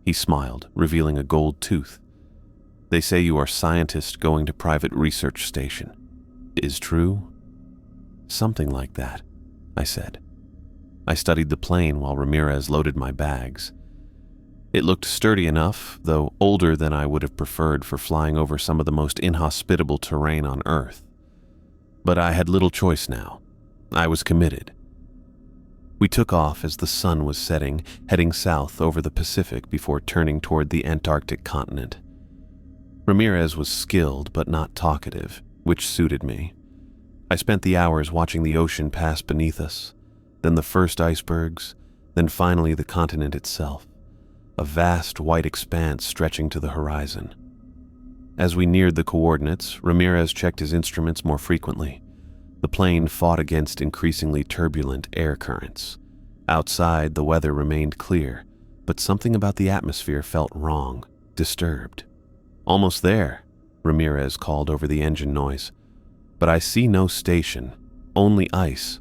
He smiled, revealing a gold tooth. They say you are scientist going to private research station. Is true? Something like that, I said. I studied the plane while Ramirez loaded my bags. It looked sturdy enough, though older than I would have preferred for flying over some of the most inhospitable terrain on Earth. But I had little choice now. I was committed. We took off as the sun was setting, heading south over the Pacific before turning toward the Antarctic continent. Ramirez was skilled but not talkative, which suited me. I spent the hours watching the ocean pass beneath us, then the first icebergs, then finally the continent itself, a vast white expanse stretching to the horizon. As we neared the coordinates, Ramirez checked his instruments more frequently. The plane fought against increasingly turbulent air currents. Outside, the weather remained clear, but something about the atmosphere felt wrong, disturbed. Almost there, Ramirez called over the engine noise. But I see no station, only ice.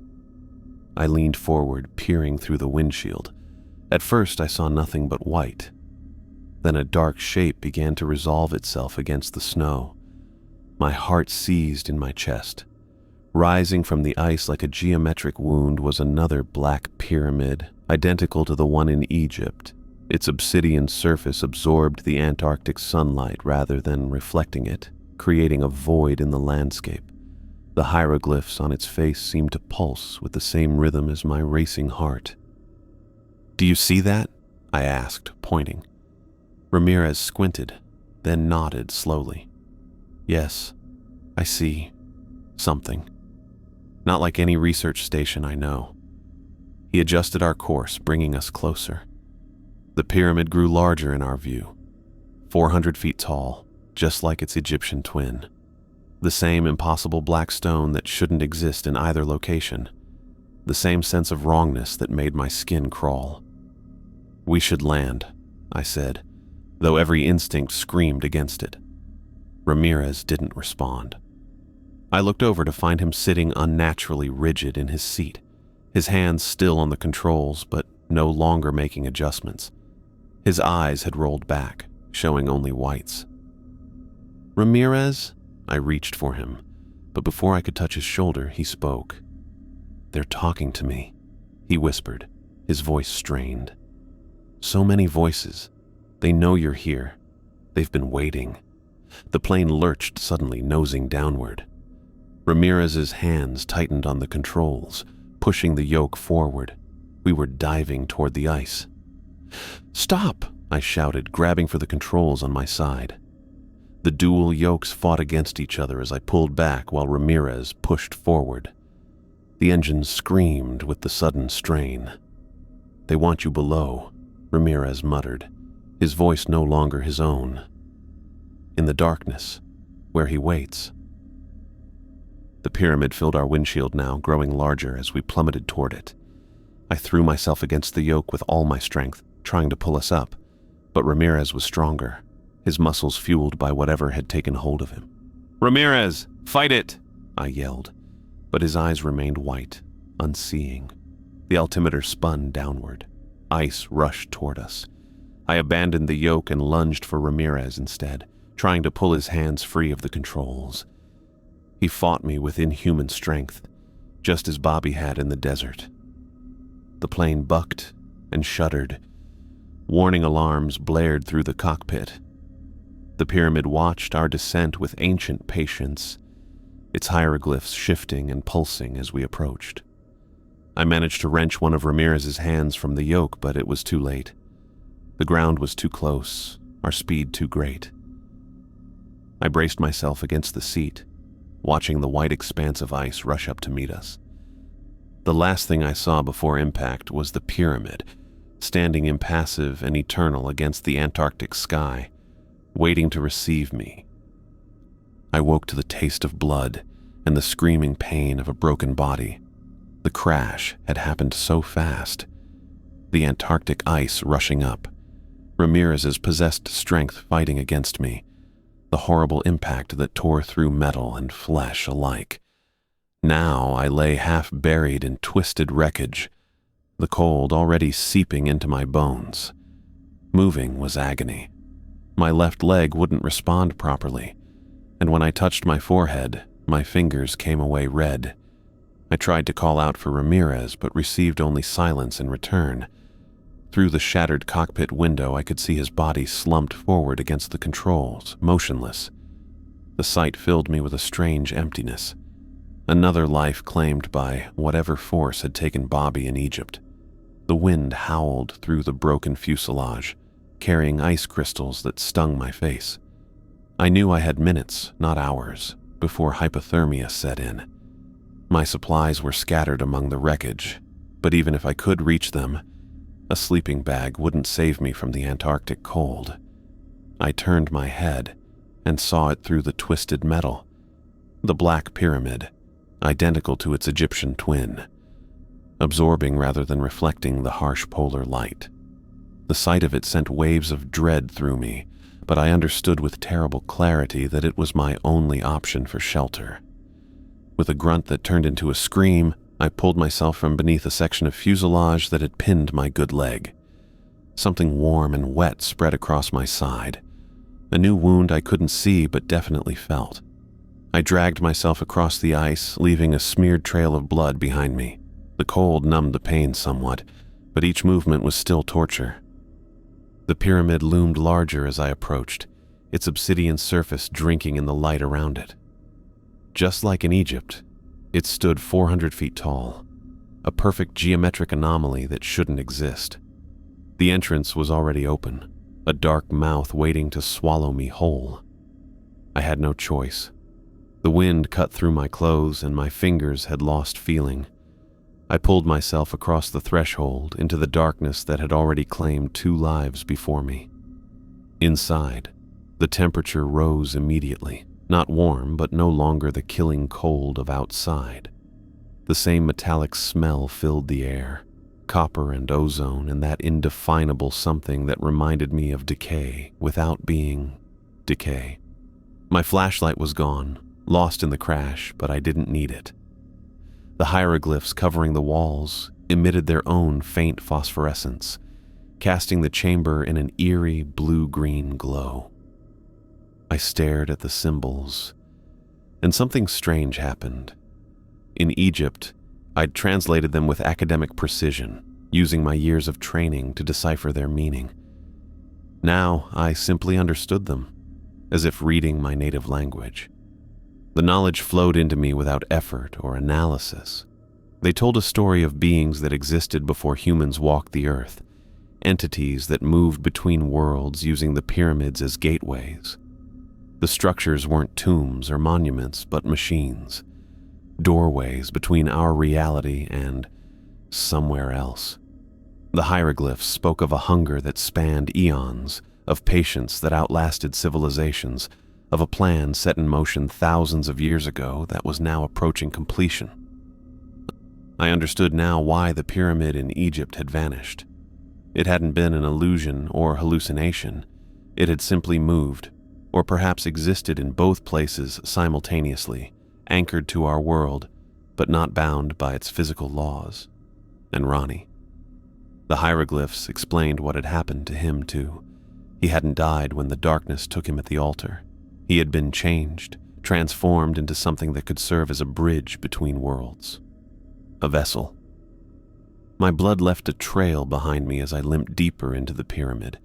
I leaned forward, peering through the windshield. At first, I saw nothing but white. Then a dark shape began to resolve itself against the snow. My heart seized in my chest. Rising from the ice like a geometric wound was another black pyramid, identical to the one in Egypt. Its obsidian surface absorbed the Antarctic sunlight rather than reflecting it, creating a void in the landscape. The hieroglyphs on its face seemed to pulse with the same rhythm as my racing heart. "Do you see that?" I asked, pointing. Ramirez squinted, then nodded slowly. "Yes, I see something. Not like any research station I know." He adjusted our course, bringing us closer. The pyramid grew larger in our view, 400 feet tall, just like its Egyptian twin. The same impossible black stone that shouldn't exist in either location. The same sense of wrongness that made my skin crawl. "We should land," I said, though every instinct screamed against it. Ramirez didn't respond. I looked over to find him sitting unnaturally rigid in his seat, his hands still on the controls but no longer making adjustments. His eyes had rolled back, showing only whites. "Ramirez?" I reached for him, but before I could touch his shoulder, he spoke. "They're talking to me," he whispered, his voice strained. "So many voices. They know you're here. They've been waiting." The plane lurched suddenly, nosing downward. Ramirez's hands tightened on the controls, pushing the yoke forward. We were diving toward the ice. "Stop!" I shouted, grabbing for the controls on my side. The dual yokes fought against each other as I pulled back while Ramirez pushed forward. The engine screamed with the sudden strain. "They want you below," Ramirez muttered, his voice no longer his own. "In the darkness, where he waits." The pyramid filled our windshield now, growing larger as we plummeted toward it. I threw myself against the yoke with all my strength, trying to pull us up, but Ramirez was stronger, his muscles fueled by whatever had taken hold of him. "Ramirez, fight it!" I yelled, but his eyes remained white, unseeing. The altimeter spun downward. Ice rushed toward us. I abandoned the yoke and lunged for Ramirez instead, trying to pull his hands free of the controls. He fought me with inhuman strength, just as Bobby had in the desert. The plane bucked and shuddered. Warning alarms blared through the cockpit. The pyramid watched our descent with ancient patience, its hieroglyphs shifting and pulsing as we approached. I managed to wrench one of Ramirez's hands from the yoke, but it was too late. The ground was too close, our speed too great. I braced myself against the seat, watching the white expanse of ice rush up to meet us. The last thing I saw before impact was the pyramid, standing impassive and eternal against the Antarctic sky, waiting to receive me. I woke to the taste of blood and the screaming pain of a broken body. The crash had happened so fast. The Antarctic ice rushing up, Ramirez's possessed strength fighting against me, the horrible impact that tore through metal and flesh alike. Now I lay half buried in twisted wreckage, the cold already seeping into my bones. Moving was agony. My left leg wouldn't respond properly, and when I touched my forehead, my fingers came away red. I tried to call out for Ramirez, but received only silence in return. Through the shattered cockpit window, I could see his body slumped forward against the controls, motionless. The sight filled me with a strange emptiness. Another life claimed by whatever force had taken Bobby in Egypt. The wind howled through the broken fuselage, carrying ice crystals that stung my face. I knew I had minutes, not hours, before hypothermia set in. My supplies were scattered among the wreckage, but even if I could reach them, a sleeping bag wouldn't save me from the Antarctic cold. I turned my head and saw it through the twisted metal. The Black Pyramid, identical to its Egyptian twin, absorbing rather than reflecting the harsh polar light. The sight of it sent waves of dread through me, but I understood with terrible clarity that it was my only option for shelter. With a grunt that turned into a scream, I pulled myself from beneath a section of fuselage that had pinned my good leg. Something warm and wet spread across my side, a new wound I couldn't see but definitely felt. I dragged myself across the ice, leaving a smeared trail of blood behind me. The cold numbed the pain somewhat, but each movement was still torture. The pyramid loomed larger as I approached, its obsidian surface drinking in the light around it. Just like in Egypt, it stood 400 feet tall, a perfect geometric anomaly that shouldn't exist. The entrance was already open, a dark mouth waiting to swallow me whole. I had no choice. The wind cut through my clothes and my fingers had lost feeling. I pulled myself across the threshold into the darkness that had already claimed 2 lives before me. Inside, the temperature rose immediately, not warm but no longer the killing cold of outside. The same metallic smell filled the air, copper and ozone and that indefinable something that reminded me of decay without being decay. My flashlight was gone, lost in the crash, but I didn't need it. The hieroglyphs covering the walls emitted their own faint phosphorescence, casting the chamber in an eerie blue-green glow. I stared at the symbols, and something strange happened. In Egypt, I'd translated them with academic precision, using my years of training to decipher their meaning. Now I simply understood them, as if reading my native language. The knowledge flowed into me without effort or analysis. They told a story of beings that existed before humans walked the earth, entities that moved between worlds using the pyramids as gateways. The structures weren't tombs or monuments, but machines, doorways between our reality and somewhere else. The hieroglyphs spoke of a hunger that spanned eons, of patience that outlasted civilizations, of a plan set in motion thousands of years ago that was now approaching completion. I understood now why the pyramid in Egypt had vanished. It hadn't been an illusion or hallucination. It had simply moved, or perhaps existed in both places simultaneously, anchored to our world, but not bound by its physical laws. And Ronnie. The hieroglyphs explained what had happened to him, too. He hadn't died when the darkness took him at the altar. He had been changed, transformed into something that could serve as a bridge between worlds. A vessel. My blood left a trail behind me as I limped deeper into the pyramid.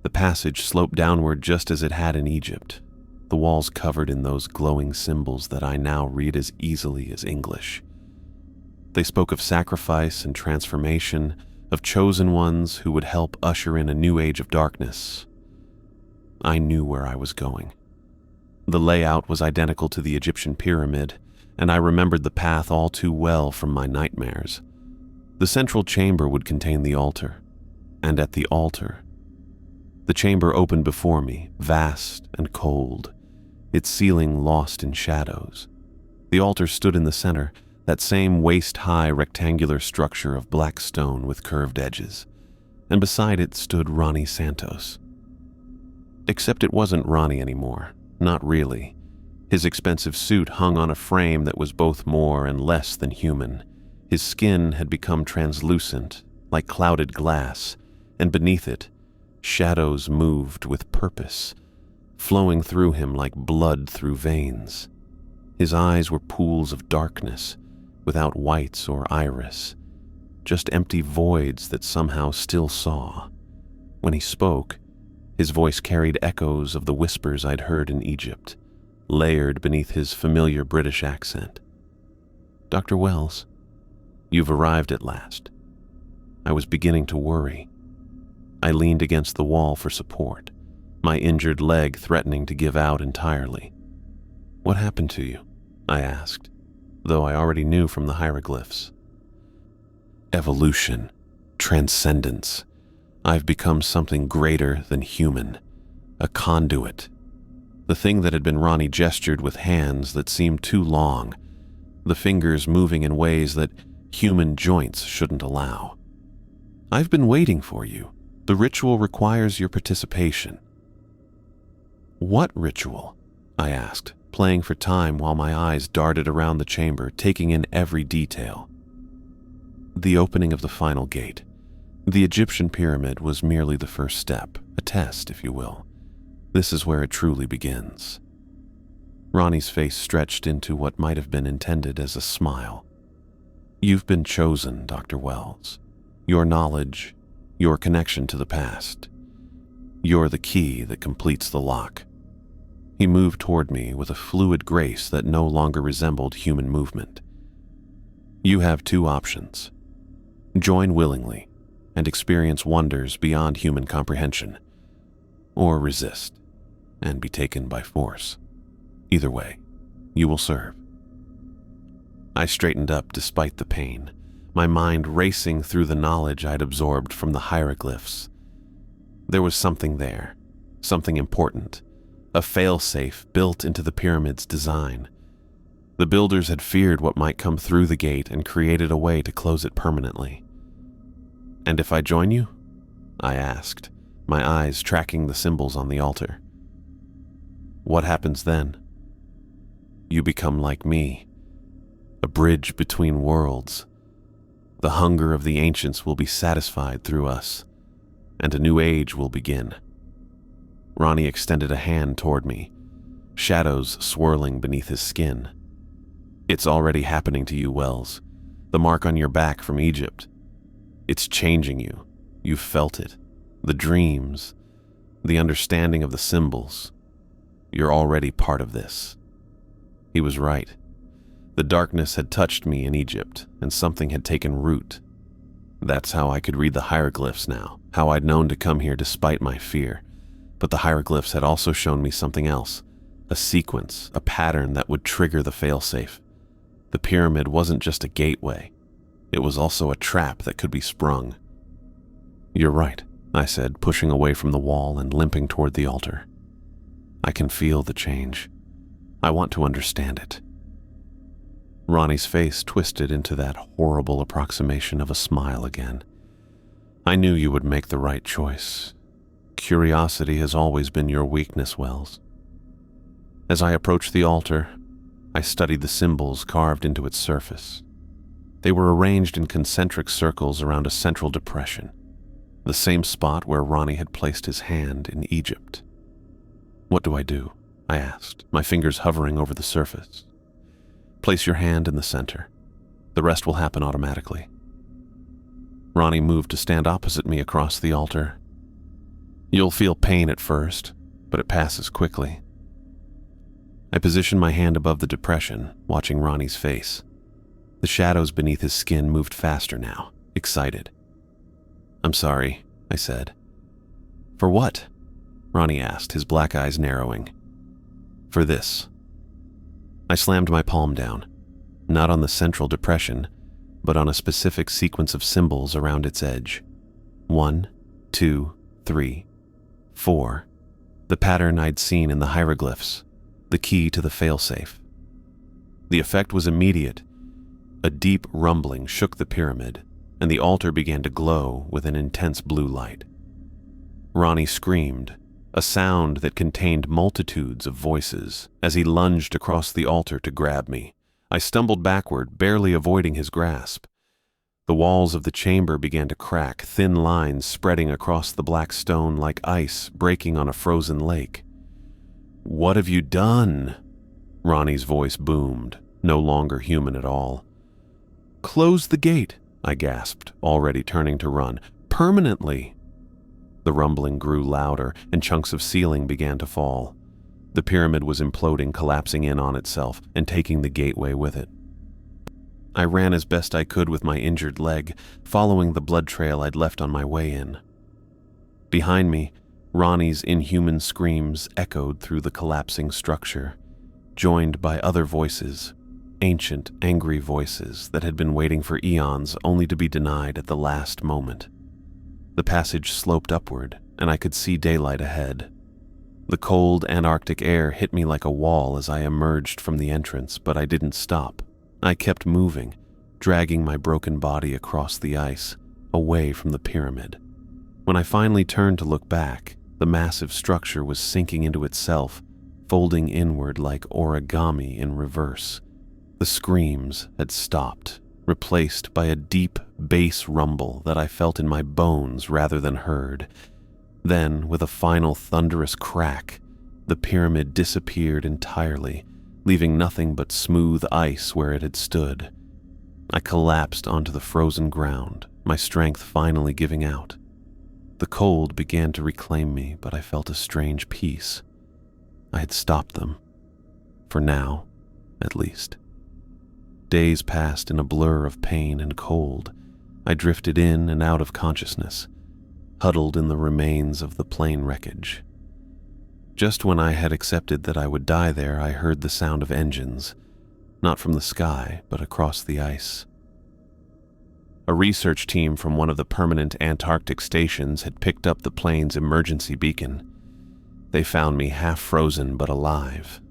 The passage sloped downward just as it had in Egypt, the walls covered in those glowing symbols that I now read as easily as English. They spoke of sacrifice and transformation, of chosen ones who would help usher in a new age of darkness. I knew where I was going. The layout was identical to the Egyptian pyramid, and I remembered the path all too well from my nightmares. The central chamber would contain the altar, and at the altar, the chamber opened before me, vast and cold, its ceiling lost in shadows. The altar stood in the center, that same waist-high rectangular structure of black stone with curved edges, and beside it stood Ronnie Santos. Except it wasn't Ronnie anymore, not really. His expensive suit hung on a frame that was both more and less than human. His skin had become translucent, like clouded glass, and beneath it, shadows moved with purpose, flowing through him like blood through veins. His eyes were pools of darkness, without whites or iris, just empty voids that somehow still saw. When he spoke, his voice carried echoes of the whispers I'd heard in Egypt, layered beneath his familiar British accent. "Dr. Wells, you've arrived at last." I was beginning to worry. I leaned against the wall for support, my injured leg threatening to give out entirely. "What happened to you?" I asked, though I already knew from the hieroglyphs. "Evolution, transcendence. I've become something greater than human, a conduit." The thing that had been Ronnie gestured with hands that seemed too long, the fingers moving in ways that human joints shouldn't allow. "I've been waiting for you. The ritual requires your participation." "What ritual?" I asked, playing for time while my eyes darted around the chamber, taking in every detail. "The opening of the final gate. The Egyptian pyramid was merely the first step, a test, if you will. This is where it truly begins." Ronnie's face stretched into what might have been intended as a smile. "You've been chosen, Dr. Wells. Your knowledge, your connection to the past. You're the key that completes the lock." He moved toward me with a fluid grace that no longer resembled human movement. "You have two options. Join willingly and experience wonders beyond human comprehension, or resist and be taken by force. Either way, you will serve." I straightened up despite the pain, my mind racing through the knowledge I'd absorbed from the hieroglyphs. There was something there, something important, a fail-safe built into the pyramid's design. The builders had feared what might come through the gate and created a way to close it permanently. "And if I join you?" I asked, my eyes tracking the symbols on the altar. "What happens then?" "You become like me, a bridge between worlds. The hunger of the ancients will be satisfied through us, and a new age will begin." Ronnie extended a hand toward me, shadows swirling beneath his skin. "It's already happening to you, Wells. The mark on your back from Egypt. It's changing you. You've felt it. The dreams, the understanding of the symbols. You're already part of this." He was right. The darkness had touched me in Egypt, and something had taken root. That's how I could read the hieroglyphs now, how I'd known to come here despite my fear. But the hieroglyphs had also shown me something else, a sequence, a pattern that would trigger the failsafe. The pyramid wasn't just a gateway. It was also a trap that could be sprung. "You're right," I said, pushing away from the wall and limping toward the altar. "I can feel the change. I want to understand it." Ronnie's face twisted into that horrible approximation of a smile again. "I knew you would make the right choice. Curiosity has always been your weakness, Wells." As I approached the altar, I studied the symbols carved into its surface. They were arranged in concentric circles around a central depression, the same spot where Ronnie had placed his hand in Egypt. "What do I do?" I asked, my fingers hovering over the surface. "Place your hand in the center. The rest will happen automatically." Ronnie moved to stand opposite me across the altar. "You'll feel pain at first, but it passes quickly." I positioned my hand above the depression, watching Ronnie's face. The shadows beneath his skin moved faster now, excited. "I'm sorry," I said. "For what?" Ronnie asked, his black eyes narrowing. "For this." I slammed my palm down, not on the central depression, but on a specific sequence of symbols around its edge. 1, 2, 3, 4, the pattern I'd seen in the hieroglyphs. the key to the failsafe. The effect was immediate. A deep rumbling shook the pyramid, and the altar began to glow with an intense blue light. Ronnie screamed, a sound that contained multitudes of voices, as he lunged across the altar to grab me. I stumbled backward, barely avoiding his grasp. The walls of the chamber began to crack, thin lines spreading across the black stone like ice breaking on a frozen lake. "What have you done?" Ronnie's voice boomed, no longer human at all. "Close the gate," I gasped, already turning to run. "Permanently." The rumbling grew louder, and chunks of ceiling began to fall. The pyramid was imploding, collapsing in on itself, and taking the gateway with it. I ran as best I could with my injured leg, following the blood trail I'd left on my way in. Behind me, Ronnie's inhuman screams echoed through the collapsing structure, joined by other voices, ancient, angry voices that had been waiting for eons only to be denied at the last moment. The passage sloped upward, and I could see daylight ahead. The cold Antarctic air hit me like a wall as I emerged from the entrance, but I didn't stop. I kept moving, dragging my broken body across the ice, away from the pyramid. When I finally turned to look back, the massive structure was sinking into itself, folding inward like origami in reverse. The screams had stopped, replaced by a deep bass rumble that I felt in my bones rather than heard. Then, with a final thunderous crack, the pyramid disappeared entirely, leaving nothing but smooth ice where it had stood. I collapsed onto the frozen ground, my strength finally giving out. The cold began to reclaim me, but I felt a strange peace. I had stopped them. For now, at least. Days passed in a blur of pain and cold. I drifted in and out of consciousness, huddled in the remains of the plane wreckage. Just when I had accepted that I would die there, I heard the sound of engines, not from the sky, but across the ice. A research team from one of the permanent Antarctic stations had picked up the plane's emergency beacon. They found me half frozen but alive,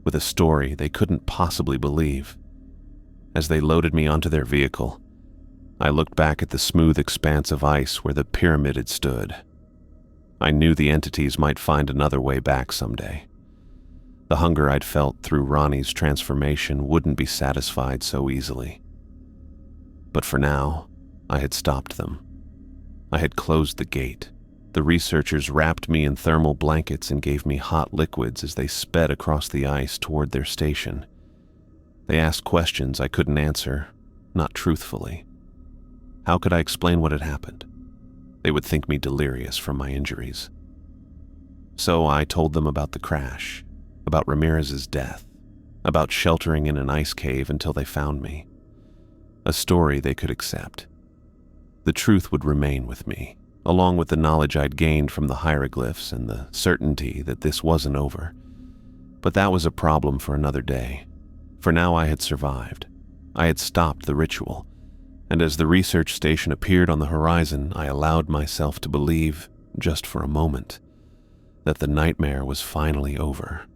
with a story they couldn't possibly believe. As they loaded me onto their vehicle, I looked back at the smooth expanse of ice where the pyramid had stood. I knew the entities might find another way back someday. The hunger I'd felt through Ronnie's transformation wouldn't be satisfied so easily. But for now, I had stopped them. I had closed the gate. The researchers wrapped me in thermal blankets and gave me hot liquids as they sped across the ice toward their station. They asked questions I couldn't answer, not truthfully. How could I explain what had happened? They would think me delirious from my injuries. So I told them about the crash, about Ramirez's death, about sheltering in an ice cave until they found me. A story they could accept. The truth would remain with me, along with the knowledge I'd gained from the hieroglyphs and the certainty that this wasn't over. But that was a problem for another day. For now I had survived. I had stopped the ritual. And as the research station appeared on the horizon, I allowed myself to believe, just for a moment, that the nightmare was finally over.